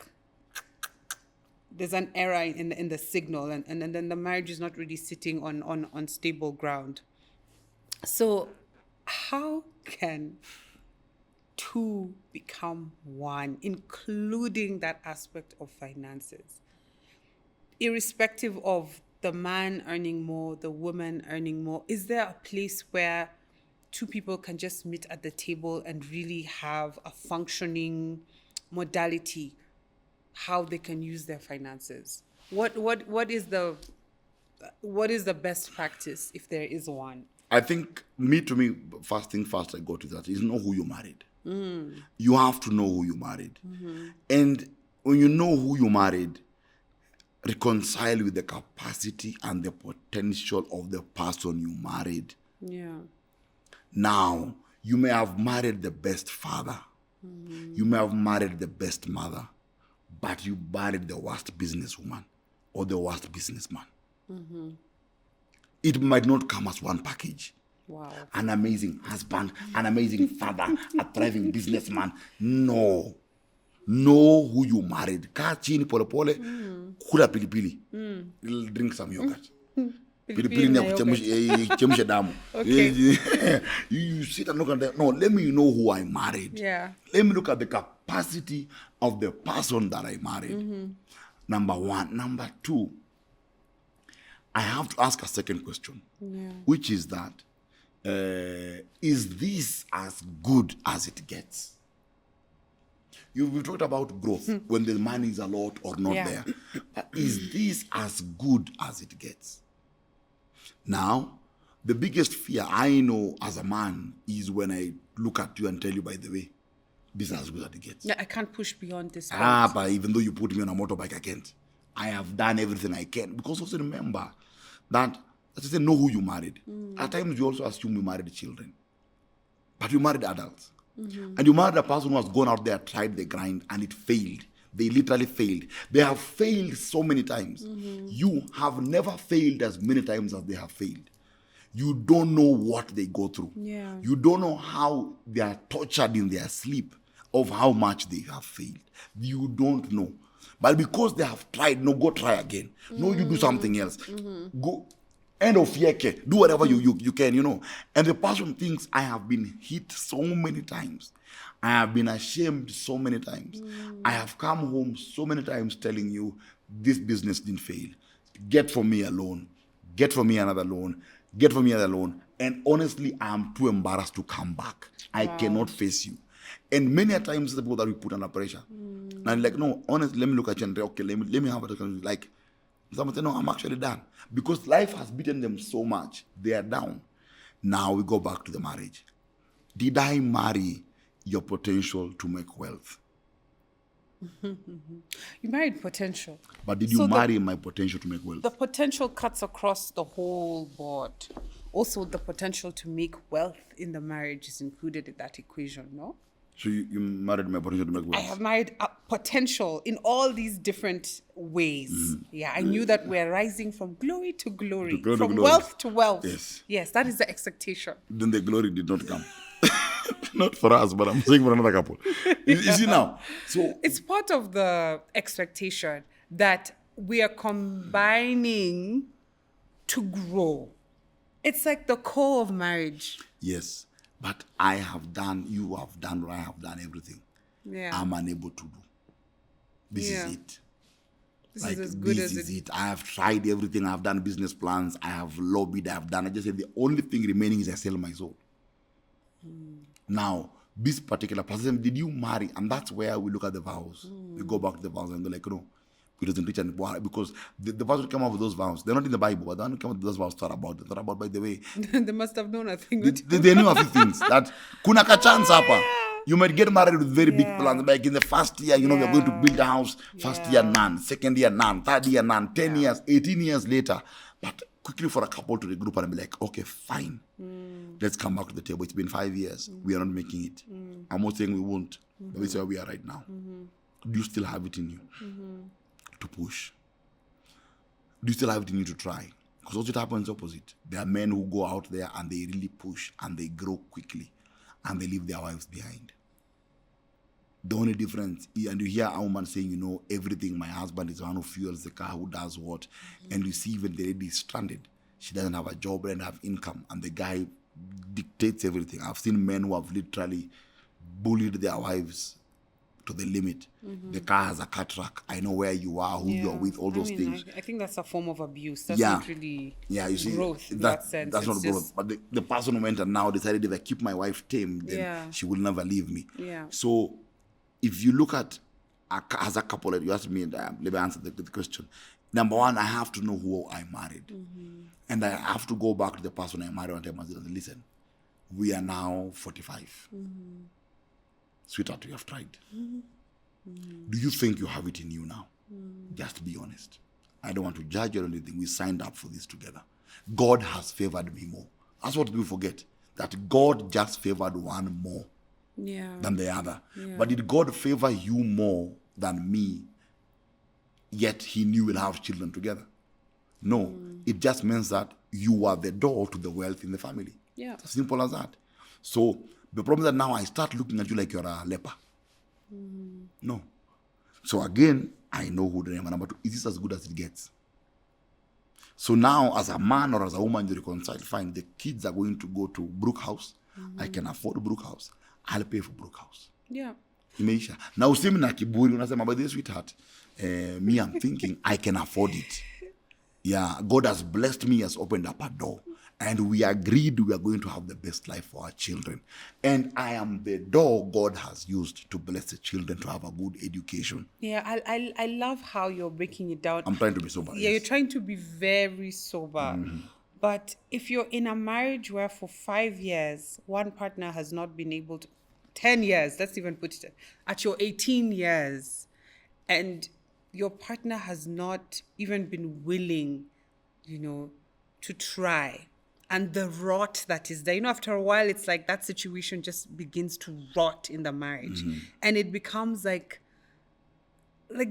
there's an error in the signal, and then the marriage is not really sitting on stable ground. So how can two become one, including that aspect of finances, irrespective of the man earning more, the woman earning more? Is there a place where two people can just meet at the table and really have a functioning modality, how they can use their finances? What is the best practice, if there is one? I think, to me, first thing first I go to that is know who you married. You have to know who you married. And when you know who you married, reconcile with the capacity and the potential of the person you married. Yeah. Now, you may have married the best father. You may have married the best mother, but you married the worst businesswoman or the worst businessman. It might not come as one package. Wow. An amazing husband, an amazing father, a thriving businessman. No. Know who you married. Kaa chini pole pole, kula pilipili. Drink some yogurt. Pilipili ni ya kuchemsha damu. Okay. You sit and look at them. No, let me know who I married. Yeah. Let me look at the capacity of the person that I married. Number one. Number two, I have to ask a second question, which is that, is this as good as it gets? We've talked about growth when the money is a lot or not there. But is this as good as it gets? Now, the biggest fear I know as a man is when I look at you and tell you, by the way, this is as good as it gets. Yeah, I can't push beyond this point. But even though you put me on a motorbike, I can't. I have done everything I can. Because also remember that, as I said, know who you married. At times, you also assume you married children. But you married adults. And you married a person who has gone out there, tried the grind, and it failed. They literally failed. They have failed so many times. You have never failed as many times as they have failed. You don't know what they go through. Yeah. You don't know how they are tortured in their sleep of how much they have failed. You don't know. But because they have tried, no, go try again. No, you do something else. Go. End of yeke. Do whatever you can, you know. And the person thinks, I have been hit so many times. I have been ashamed so many times. I have come home so many times telling you, this business didn't fail. Get for me a loan. Get for me another loan. Get for me another loan. And honestly, I am too embarrassed to come back. I cannot face you. And many a times, the people that we put under pressure. And like, no, honestly, let me look at you and say, okay, let me have a discussion. Like, someone say, no, I'm actually done. Because life has beaten them so much, they are down. Now we go back to the marriage. Did I marry your potential to make wealth? You married potential. But did you marry my potential to make wealth? The potential cuts across the whole board. Also, the potential to make wealth in the marriage is included in that equation, no? So you married my potential to make wealth? I have married a potential in all these different ways. Yeah, I knew that we're rising from glory to glory, from wealth to wealth. Yes. Yes, that is the expectation. Then the glory did not come. Not for us, but I'm saying for another couple. You see now? So it's part of the expectation that we are combining to grow. It's like the core of marriage. Yes. But I have done, you have done, I have done everything. Yeah. I'm unable to do. This is it. This is as good as it. I have tried everything. I have done business plans. I have lobbied. I have done. I just said the only thing remaining is I sell my soul. Now, this particular person, did you marry? And that's where we look at the vows. We go back to the vows and they're like, no, it doesn't reach and because the vows that come up with those vows, they're not in the Bible, but the one who come up with those vows thought about, by the way. They must have known a thing. They knew a few things. That kuna ka chance hapa. You might get married with very big plans. Like in the first year, you know, you're going to build a house. First year, none. Second year, none. Third year, none. 10 years, 18 years later. But quickly for a couple to regroup and be like, okay, fine. Let's come back to the table. It's been 5 years. We are not making it. I'm not saying we won't. But this is where we are right now. Do you still have it in you to push? Do you still have it in you to try? Because what happens opposite. There are men who go out there and they really push and they grow quickly and they leave their wives behind. The only difference, and you hear a woman saying, you know, everything, my husband is the one who fuels the car, who does what, and you see even the lady is stranded. She doesn't have a job and have income, and the guy dictates everything. I've seen men who have literally bullied their wives to the limit. The car has a car track. I know where you are, who you're with, all those things. I think that's a form of abuse. That's not really you see, growth in that sense. That's not growth. But the person who went and now decided if I keep my wife tame, then she will never leave me. Yeah. So if you look at as a couple, you asked me, let me answer the question. Number one, I have to know who I married. And I have to go back to the person I married and tell myself, listen, we are now 45. Sweetheart, you have tried. Do you think you have it in you now? Just be honest. I don't want to judge or anything. We signed up for this together. God has favored me more. That's what we forget. That God just favored one more than the other. Yeah. But did God favor you more than me, yet he knew we'll have children together? No. It just means that you are the door to the wealth in the family. Yeah. It's as simple as that. So the problem is that now I start looking at you like you're a leper. No. So again, I know who I am. Number two, is this as good as it gets? So now, as a man or as a woman, you reconcile. Fine, the kids are going to go to Brook House. I can afford Brook House. I'll pay for Brook House. Yeah. Imeisha. Now, usemi na kiburi, unasema, but this sweetheart, me, I'm thinking I can afford it. Yeah, God has blessed me, has opened up a door. And we agreed we are going to have the best life for our children. And I am the door God has used to bless the children to have a good education. Yeah, I love how you're breaking it down. I'm trying to be sober. Yeah, you're trying to be very sober. But if you're in a marriage where for 5 years, one partner has not been able to, 10 years, let's even put it at your 18 years, and your partner has not even been willing, to try. And the rot that is there, after a while, it's like that situation just begins to rot in the marriage. And it becomes like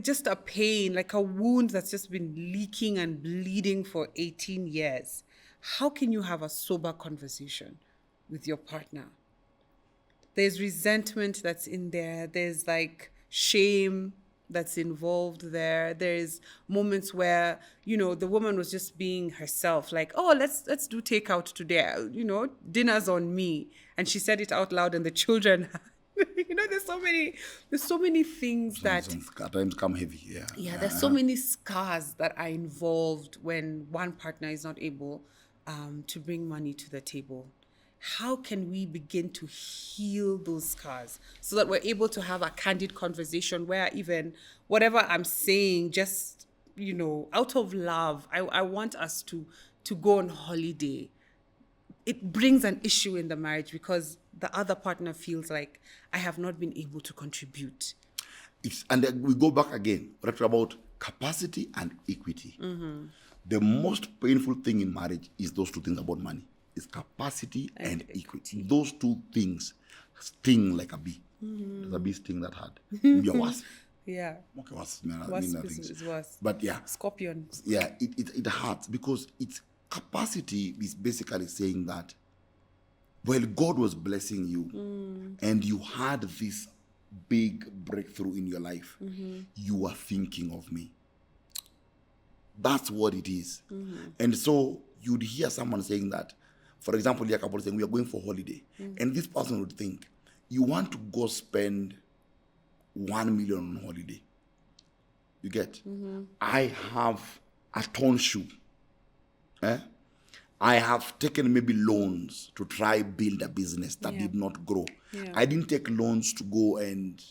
just a pain, like a wound that's just been leaking and bleeding for 18 years. How can you have a sober conversation with your partner? There's resentment that's in there. There's like shame that's involved there. There's moments where, the woman was just being herself, like, oh, let's do takeout today. Dinner's on me. And she said it out loud and the children, there's so many things that at times come heavy. Yeah, there's so many scars that are involved when one partner is not able to bring money to the table. How can we begin to heal those scars so that we're able to have a candid conversation where even whatever I'm saying, just, out of love, I want us to go on holiday. It brings an issue in the marriage because the other partner feels like I have not been able to contribute. And then we go back again, right, about capacity and equity. The most painful thing in marriage is those two things about money. Is capacity and equity. Those two things sting like a bee. There's a bee sting that hard. Your wasp. Yeah. Okay, wasp is worse. But yeah. Scorpion. Yeah, it hurts because its capacity is basically saying that, well, God was blessing you and you had this big breakthrough in your life. You are thinking of me. That's what it is. And so you'd hear someone saying that. For example, a couple saying, we are going for holiday. And this person would think, you want to go spend 1 million on holiday. You get? I have a torn shoe. I have taken maybe loans to try build a business that did not grow. Yeah. I didn't take loans to go and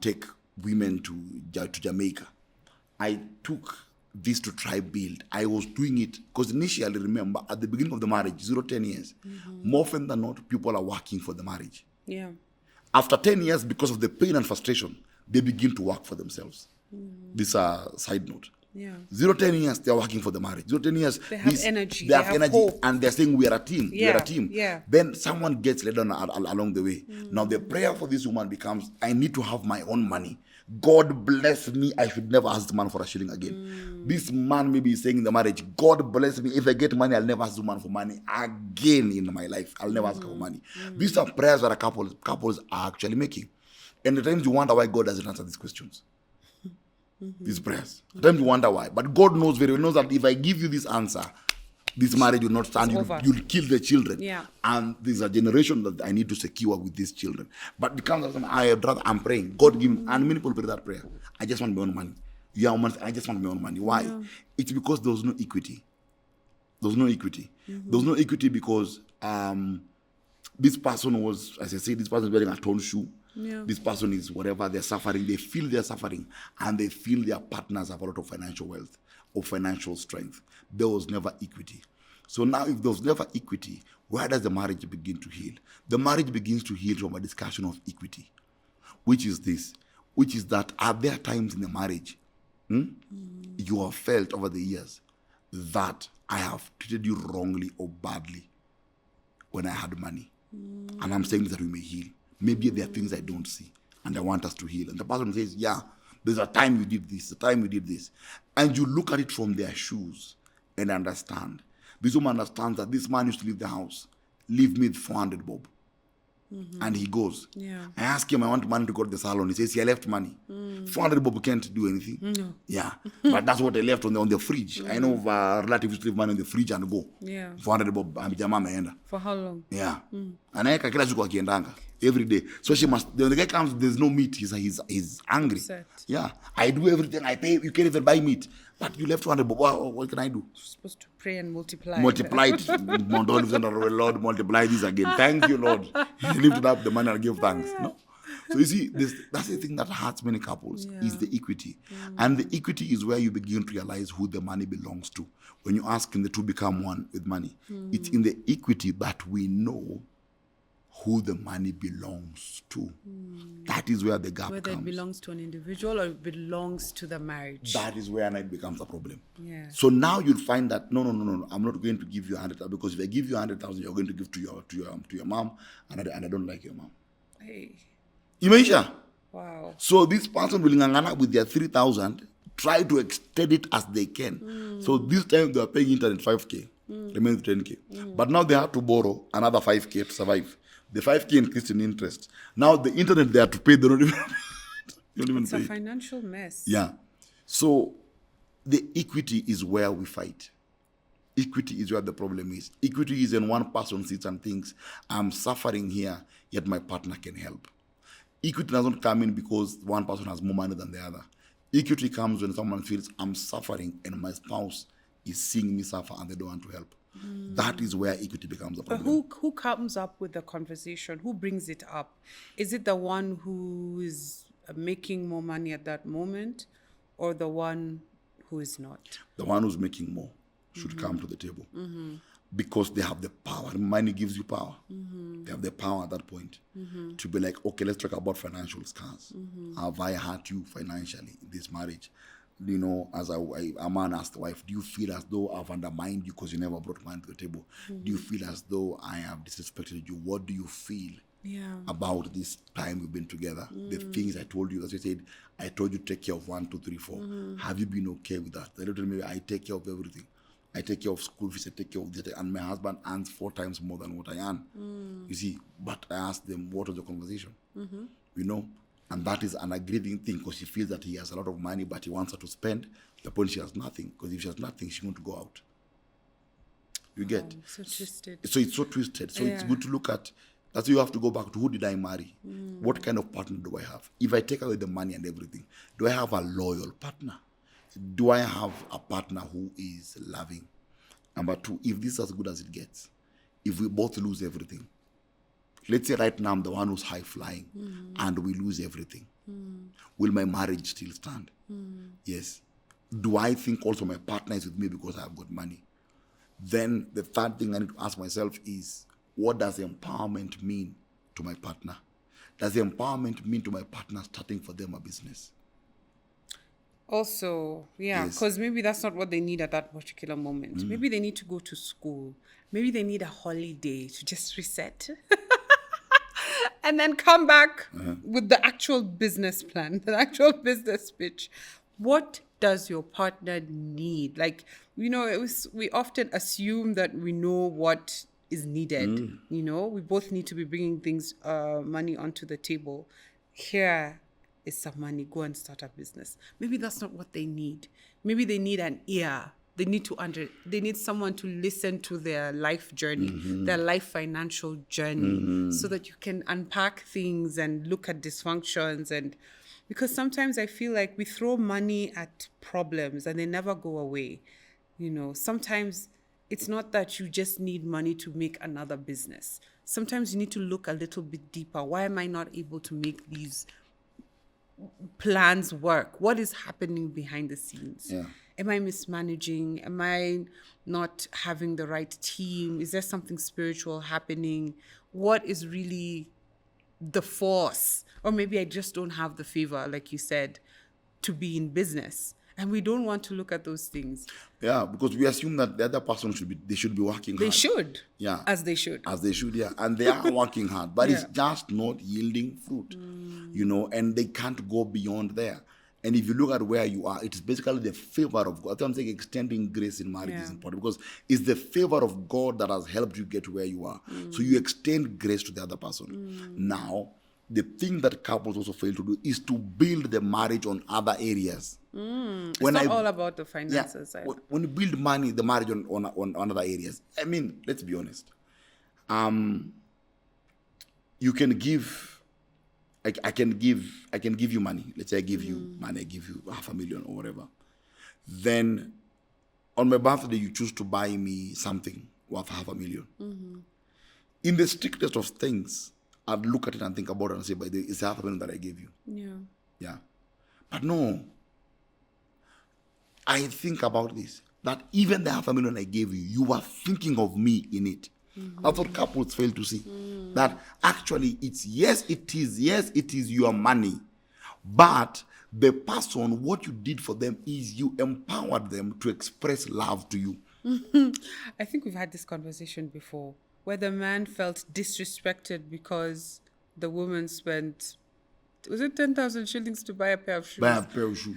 take women to Jamaica. I took this to try build. I was doing it because initially, remember, at the beginning of the marriage, 10 years, more often than not, people are working for the marriage. Yeah. After 10 years, because of the pain and frustration, they begin to work for themselves. This is a side note. Yeah. 10 years, they're working for the marriage. 10 years, they have energy. They have energy, hope. And they're saying, we are a team. Yeah. We are a team. Yeah. Then someone gets led on along the way. Now, the prayer for this woman becomes, I need to have my own money. God bless me. I should never ask the man for a shilling again. This man maybe is saying in the marriage, God bless me. If I get money, I'll never ask the man for money again in my life. I'll never ask for money. These are prayers that couples are actually making. And at times you wonder why God doesn't answer these questions. These prayers. At times you wonder why. But God knows very well, knows that if I give you this answer, this marriage will not stand. You'll kill the children. Yeah. And there's a generation that I need to secure with these children. But it comes out, I'm praying. God give me, and many people pray that prayer. I just want my own money. I just want my own money. Why? Yeah. It's because there was no equity. There was no equity. There was no equity because this person was, as I say, this person is wearing a torn shoe. Yeah. This person is whatever they're suffering. They feel they're suffering and they feel their partners have a lot of financial wealth or financial strength. There was never equity. So now if there was never equity, where does the marriage begin to heal? The marriage begins to heal from a discussion of equity, which is this, which is that are there times in the marriage you have felt over the years that I have treated you wrongly or badly when I had money. And I'm saying that we may heal. Maybe there are things I don't see and I want us to heal. And the person says, yeah, there's a time you did this, a time you did this. And you look at it from their shoes and understand. This woman understands that this man used to leave the house. Leave me with 400 bob. And he goes. Yeah. I ask him, I want money to go to the salon. He says, I left money. 400 bob can't do anything. No. Yeah. But that's what I left on the fridge. I know of a relative used to leave money on the fridge and go. Yeah. 400 bob. Jamaa ameenda. For how long? Yeah. Anaeka kila siku akiendanga. Every day. So she must, when the guy comes, there's no meat. He's angry. Upset. Yeah. I do everything. I pay. You can't even buy meat. But you left 200 bob. What can I do? You're supposed to pray and multiply. Multiply it. Lord, multiply this again. Thank you, Lord. You lifted up the money and give thanks. No. So you see, that's the thing that hurts many couples, is the equity. And the equity is where you begin to realize who the money belongs to. When you ask can the two become one with money, it's in the equity that we know who the money belongs to. That is where the gap Whether comes. it belongs to an individual or it belongs to the marriage. That is where it becomes a problem. Yeah. So now you'll find that no, I'm not going to give you 100,000, because if I give you 100,000, you're going to give to your mom, and I don't like your mom. Hey. Imeisha. Wow. So this person will ngangana with their 3,000, try to extend it as they can. So this time they are paying internet 5k, remains 10k. But now they have to borrow another 5k to survive. The 5k increased in interest. Now the internet they have to pay, they don't even It's pay. a financial mess. Yeah. So the equity is where we fight. Equity is where the problem is. Equity is when one person sits and thinks, I'm suffering here, yet my partner can help. Equity doesn't come in because one person has more money than the other. Equity comes when someone feels, I'm suffering and my spouse is seeing me suffer and they don't want to help. That is where equity becomes a But problem. who comes up with the conversation? Who brings it up? Is it the one who is making more money at that moment, or the one who is not? The one who's making more should come to the table. Because they have the power. Money gives you power. They have the power at that point to be like, okay, let's talk about financial scars. Have I hurt you financially in this marriage? You know, as a man asked the wife, do you feel as though I've undermined you because you never brought money to the table? Do you feel as though I have disrespected you? What do you feel about this time we've been together? The things I told you, as you said, I told you to take care of 1, 2, 3, 4. Have you been okay with that? They don't tell me I take care of everything. I take care of school fees, I take care of this, and my husband earns 4 times more than what I earn. You see, but I asked them, what was the conversation? You know, and that is an aggrieving thing, because she feels that he has a lot of money, but he wants her to spend. The point she has nothing, because if she has nothing, she won't go out. You get? So twisted. So it's so twisted. So it's good to look at. That's why you have to go back to, who did I marry? What kind of partner do I have? If I take away the money and everything, do I have a loyal partner? Do I have a partner who is loving? Number 2, if this is as good as it gets, if we both lose everything, let's say right now I'm the one who's high flying and we lose everything, will my marriage still stand? Yes. Do I think also my partner is with me because I've got money? Then the third thing I need to ask myself is, what does empowerment mean to my partner? Does empowerment mean to my partner starting for them a business? Also, because maybe that's not what they need at that particular moment. Maybe they need to go to school. Maybe they need a holiday to just reset. And then come back with the actual business plan, the actual business pitch. What does your partner need? Like, you know, we often assume that we know what is needed. You know, we both need to be bringing things, money onto the table. Here is some money, go and start a business. Maybe that's not what they need. Maybe they need an ear. They need someone to listen to their life journey, their life financial journey, so that you can unpack things and look at dysfunctions. And because sometimes I feel like we throw money at problems and they never go away. You know, sometimes it's not that you just need money to make another business. Sometimes you need to look a little bit deeper. Why am I not able to make these plans work? What is happening behind the scenes? Am I mismanaging? Am I not having the right team? Is there something spiritual happening? What is really the force? Or maybe I just don't have the favor, like you said, to be in business. And we don't want to look at those things. Yeah, because we assume that the other person should be working hard. They should. Yeah. As they should. As they should, yeah. And they are working hard, but it's Yeah. just not yielding fruit, and they can't go beyond there. And if you look at where you are, it's basically the favor of God. That's why I'm saying extending grace in marriage is Yeah. important, because it's the favor of God that has helped you get to where you are. So you extend grace to the other person. Now, the thing that couples also fail to do is to build the marriage on other areas. It's not all about the finances. Yeah, when you build the marriage on other areas, I mean, let's be honest. You can give, I can give you money. Let's say I give you money, I give you $500,000 or whatever. Then on my birthday, you choose to buy me something worth $500,000. In the strictest of things, I'd look at it and think about it and say, but it's $500,000 that I gave you. Yeah. Yeah. But no. I think about this, that even the $500,000 I gave you, you were thinking of me in it. That's what couples fail to see. That actually yes, it is your money. But the person, what you did for them is you empowered them to express love to you. I think we've had this conversation before, where the man felt disrespected because the woman spent, was it 10,000 shillings to buy a pair of shoes? Buy a pair of shoes.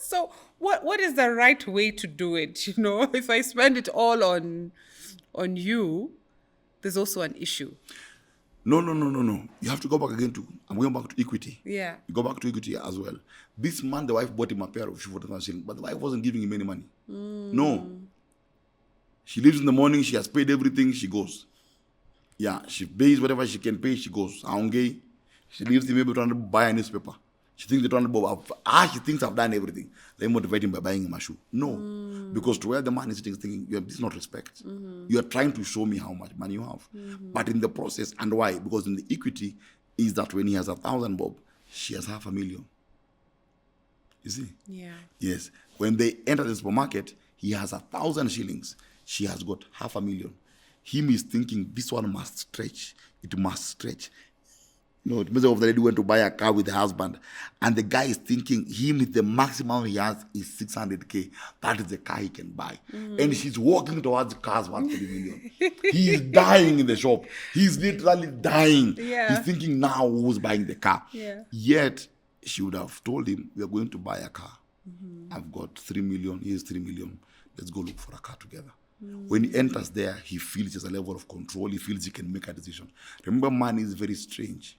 So what is the right way to do it? If I spend it all on you, there's also an issue. No. You have to go back again I'm going back to equity. Yeah. You go back to equity as well. This man, the wife bought him a pair of shoes for 10,000 shillings, but the wife wasn't giving him any money. No. She leaves in the morning, she has paid everything, she goes. Yeah, she pays whatever she can pay, she goes. Aunge, she leaves him maybe trying to buy a newspaper. She thinks she thinks I've done everything. They motivate him by buying him a shoe. No. Because to where the man is sitting, thinking, this is not respect. You are trying to show me how much money you have. But in the process, and why? Because in the equity is that when he has 1,000 bob, she has $500,000. You see? Yeah. Yes. When they enter the supermarket, he has 1,000 shillings. She has got $500,000. Him is thinking, this one must stretch. It must stretch. It means of the lady went to buy a car with the husband, and the guy is thinking the maximum he has is 600K. That is the car he can buy. And she's walking towards cars worth 3 million. He is dying in the shop. He's literally dying. Yeah. He's thinking now who's buying the car. Yeah. Yet she would have told him, we are going to buy a car. I've got 3 million. Here's 3 million. Let's go look for a car together. When he enters there, he feels there's a level of control. He feels he can make a decision. Remember, money is very strange.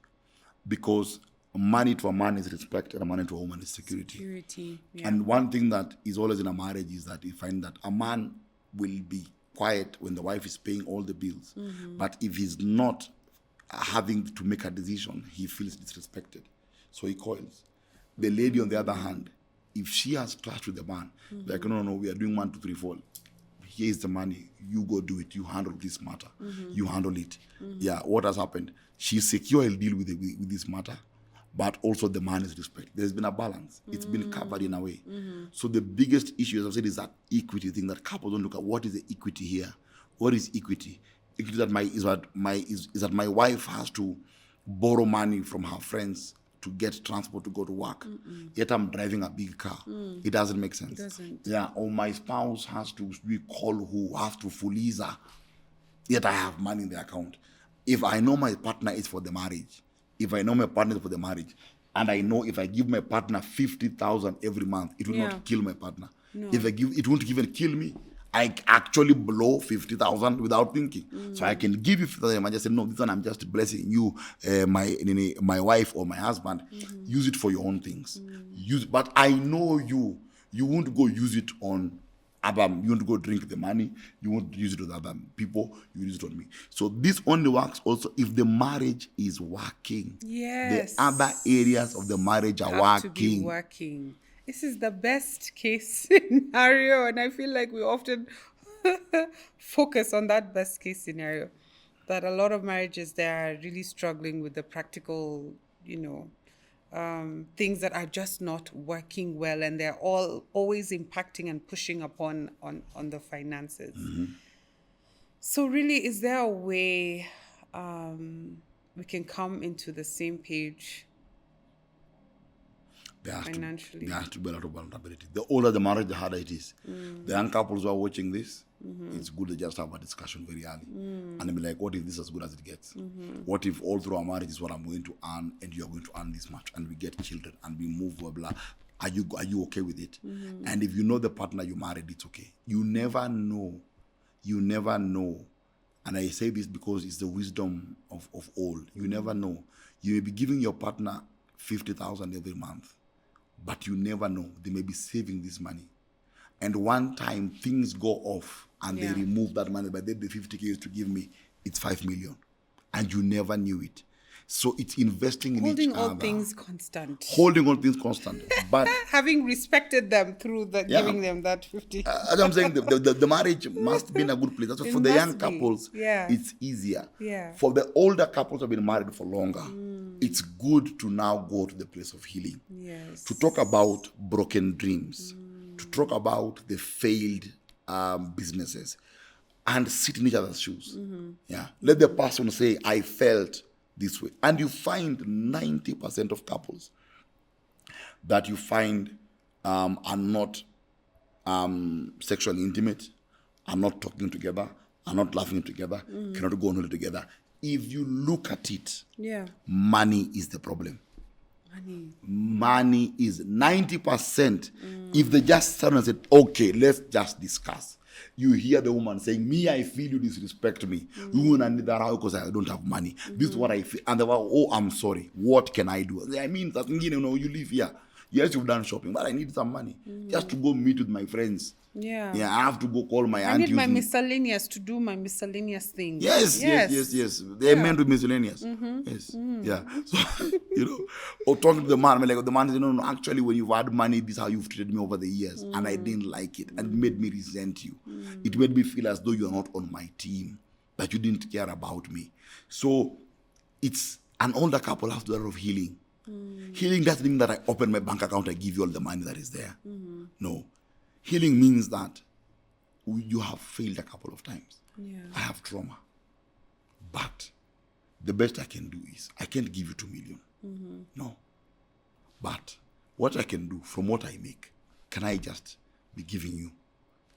Because money to a man is respect and money to a woman is security. Yeah. And one thing that is always in a marriage is that you find that a man will be quiet when the wife is paying all the bills. But if he's not having to make a decision, he feels disrespected. So he coils. The lady, on the other hand, if she has clashed with the man, like, no, we are doing 1, 2, 3, 4. Here's the money. You go do it. You handle this matter. You handle it. Yeah, what has happened? She's secure, I'll deal with this matter, but also the man is respect. There's been a balance. It's been covered in a way. So the biggest issue, as I've said, is that equity thing that couples don't look at. What is the equity here? What is equity? Equity is that my wife has to borrow money from her friends to get transport to go to work. Yet I'm driving a big car. It doesn't make sense. It doesn't. Yeah, or my spouse has to have to Fuliza. Yet I have money in the account. If I know my partner is for the marriage, and I know if I give my partner 50,000 every month, it will not kill my partner. No. It won't even kill me. I actually blow 50,000 without thinking. So I can give you 50,000. I just say, no, this one I'm just blessing you, my wife or my husband. Use it for your own things. But I know you won't go use it on you want to go drink the money, you want to use it with other people, you use it on me. So this only works also if the marriage is working. Yes. The other areas of the marriage are working. To be working. This is the best case scenario, and I feel like we often focus on that best case scenario. That a lot of marriages, they are really struggling with the practical, things that are just not working well, and they're always impacting and pushing upon the finances. So really, is there a way we can come into the same page? financially. There has to be a lot of vulnerability. The older the marriage, the harder it is. The young couples who are watching this, it's good to just have a discussion very early. And be like, what if this is as good as it gets? What if all through our marriage is what I'm going to earn and you're going to earn this much, and we get children and we move, blah, blah. Are you okay with it? And if you know the partner you married, it's okay. You never know. You never know. And I say this because it's the wisdom of old. You never know. You may be giving your partner 50,000 every month, but you never know. They may be saving this money. And one time things go off and they remove that money, but then the 50K used to give me, it's 5 million. And you never knew it. So it's investing in each other. Holding all things constant. Holding all things constant. But having respected them through giving them that 50. As I'm saying, the marriage must be in a good place. That's why for the young couples, it's easier. Yeah. For the older couples who have been married for longer, it's good to now go to the place of healing. Yes. To talk about broken dreams, to talk about the failed businesses, and sit in each other's shoes. Yeah. Let the person say, I felt this way. And you find 90% of couples that you find are not sexually intimate, are not talking together, are not laughing together, cannot go on holiday together. If you look at it, money is the problem. Money is 90%. If they just sat and said, okay, let's just discuss. You hear the woman saying, me, I feel you disrespect me. You need that because I don't have money. This is what I feel. And they were, oh, I'm sorry. What can I do? I mean, you live here. Yes, you've done shopping, but I need some money just to go meet with my friends. Yeah. I have to go call my aunt. I need my miscellaneous to do my miscellaneous things. Yes. They're meant to be miscellaneous. Yes. Yeah. So, or talking to the man, like the man says, no, actually, when you've had money, this is how you've treated me over the years. And I didn't like it. And it made me resent you. It made me feel as though you're not on my team, that you didn't care about me. So it's an older couple has to do a lot of healing. Healing doesn't mean that I open my bank account, I give you all the money that is there. No. Healing means that you have failed a couple of times. Yeah. I have trauma. But the best I can do is, I can't give you 2 million. No. But what I can do from what I make, can I just be giving you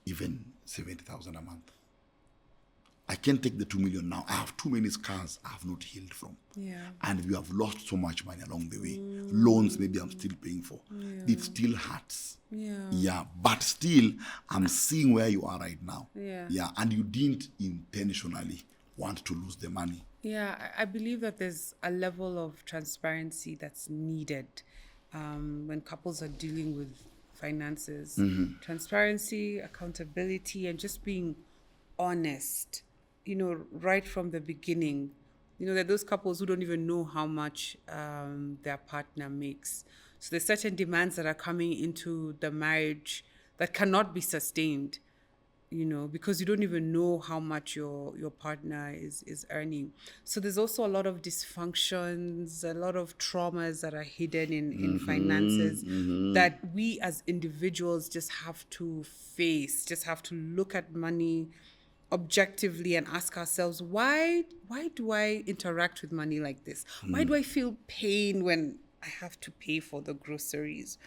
even 70,000 a month? I can't take the 2 million now. I have too many scars I have not healed from. Yeah. And we have lost so much money along the way. Loans maybe I'm still paying for. It still hurts. Yeah. But still, I'm seeing where you are right now. Yeah. And you didn't intentionally want to lose the money. Yeah, I believe that there's a level of transparency that's needed when couples are dealing with finances. Transparency, accountability, and just being honest. Right from the beginning. There are those couples who don't even know how much their partner makes. So there's certain demands that are coming into the marriage that cannot be sustained, because you don't even know how much your partner is earning. So there's also a lot of dysfunctions, a lot of traumas that are hidden in finances that we as individuals just have to face, just have to look at money objectively and ask ourselves, why do I interact with money like this? Why do I feel pain when I have to pay for the groceries?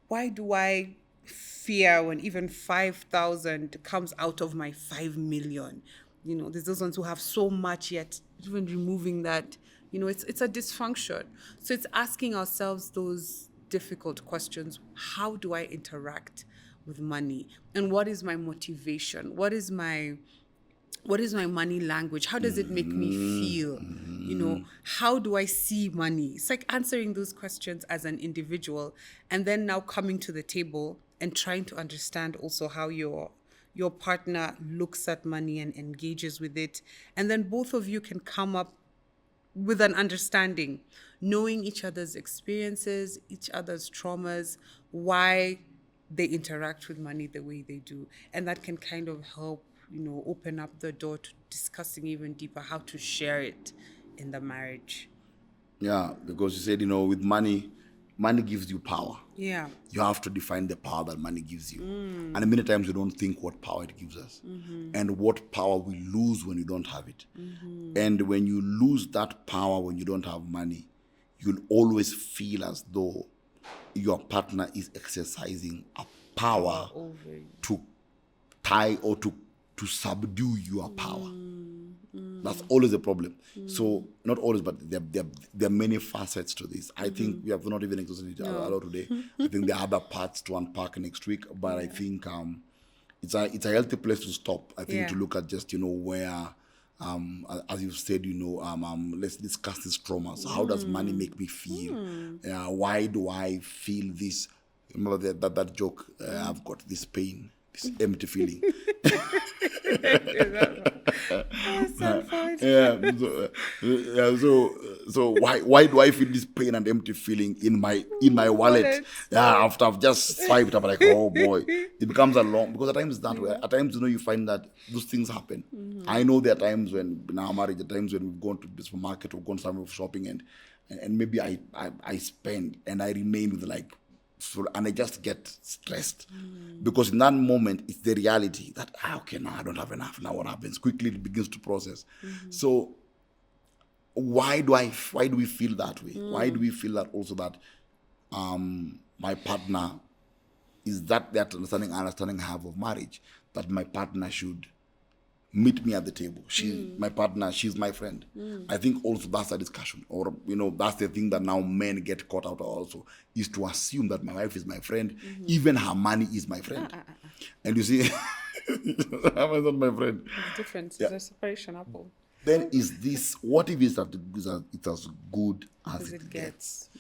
Why do I fear when even 5,000 comes out of my 5 million? There's those ones who have so much, yet even removing that, it's a dysfunction. So it's asking ourselves those difficult questions. How do I interact with money? And what is my motivation? What is my money language? How does it make me feel? How do I see money? It's like answering those questions as an individual, and then now coming to the table and trying to understand also how your partner looks at money and engages with it. And then both of you can come up with an understanding, knowing each other's experiences, each other's traumas, why they interact with money the way they do. And that can kind of help, open up the door to discussing even deeper how to share it in the marriage. Yeah, because you said, with money gives you power. Yeah. You have to define the power that money gives you. And many times we don't think what power it gives us and what power we lose when you don't have it. And when you lose that power when you don't have money, you'll always feel as though your partner is exercising a power Over you. to tie or to subdue your power. That's always a problem. So not always, but there are many facets to this. I think we have not even exhausted it a lot today. I think there are other parts to unpack next week, but I think it's a healthy place to stop. I think to look at just where, as you said, let's discuss this trauma. So how does money make me feel? Why do I feel this? Remember that joke? I've got this pain, this empty feeling. So why do I feel this pain and empty feeling in my wallet? After I've just swiped, I'm like, oh boy, it becomes a long, because at times that way. At times you find that those things happen. I know there are times when in our marriage, at times when we've gone to the supermarket or gone somewhere for shopping and maybe I spend and I remain with and I just get stressed because in that moment it's the reality that okay, now I don't have enough. Now what happens? Quickly it begins to process. So why do we feel that way? Why do we feel that also that my partner is that understanding I have of marriage, that my partner should meet me at the table. She's my partner, she's my friend. I think also that's a discussion, or that's the thing that now men get caught out also, is to assume that my wife is my friend, even her money is my friend. And you see, I'm not my friend. It's different. It's a separation apple. Then what if it's as good as it gets?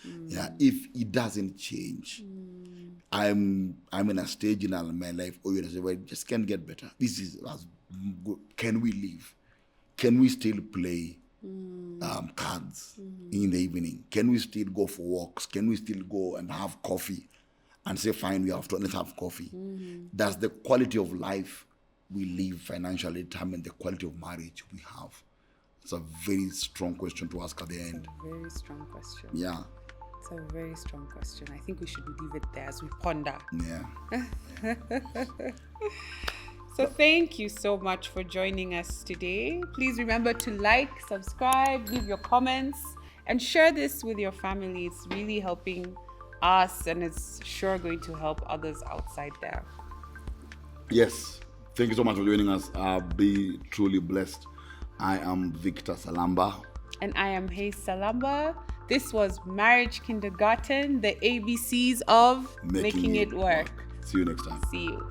If it doesn't change, I'm in a stage in my life, well, it just can't get better. This is as good. Can we leave? Can we still play cards in the evening? Can we still go for walks? Can we still go and have coffee and say, fine, let's have coffee? Does the quality of life we live financially determine the quality of marriage we have? It's a very strong question to ask at the end. A very strong question. Yeah. It's a very strong question. I think we should leave it there as we ponder. Yeah. So thank you so much for joining us today. Please remember to like, subscribe, leave your comments, and share this with your family. It's really helping us, and it's sure going to help others outside there. Yes. Thank you so much for joining us. Be truly blessed. I am Victor Salamba. And I am Hayes Salamba. This was Marriage Kindergarten, the ABCs of making it work. See you next time. See you.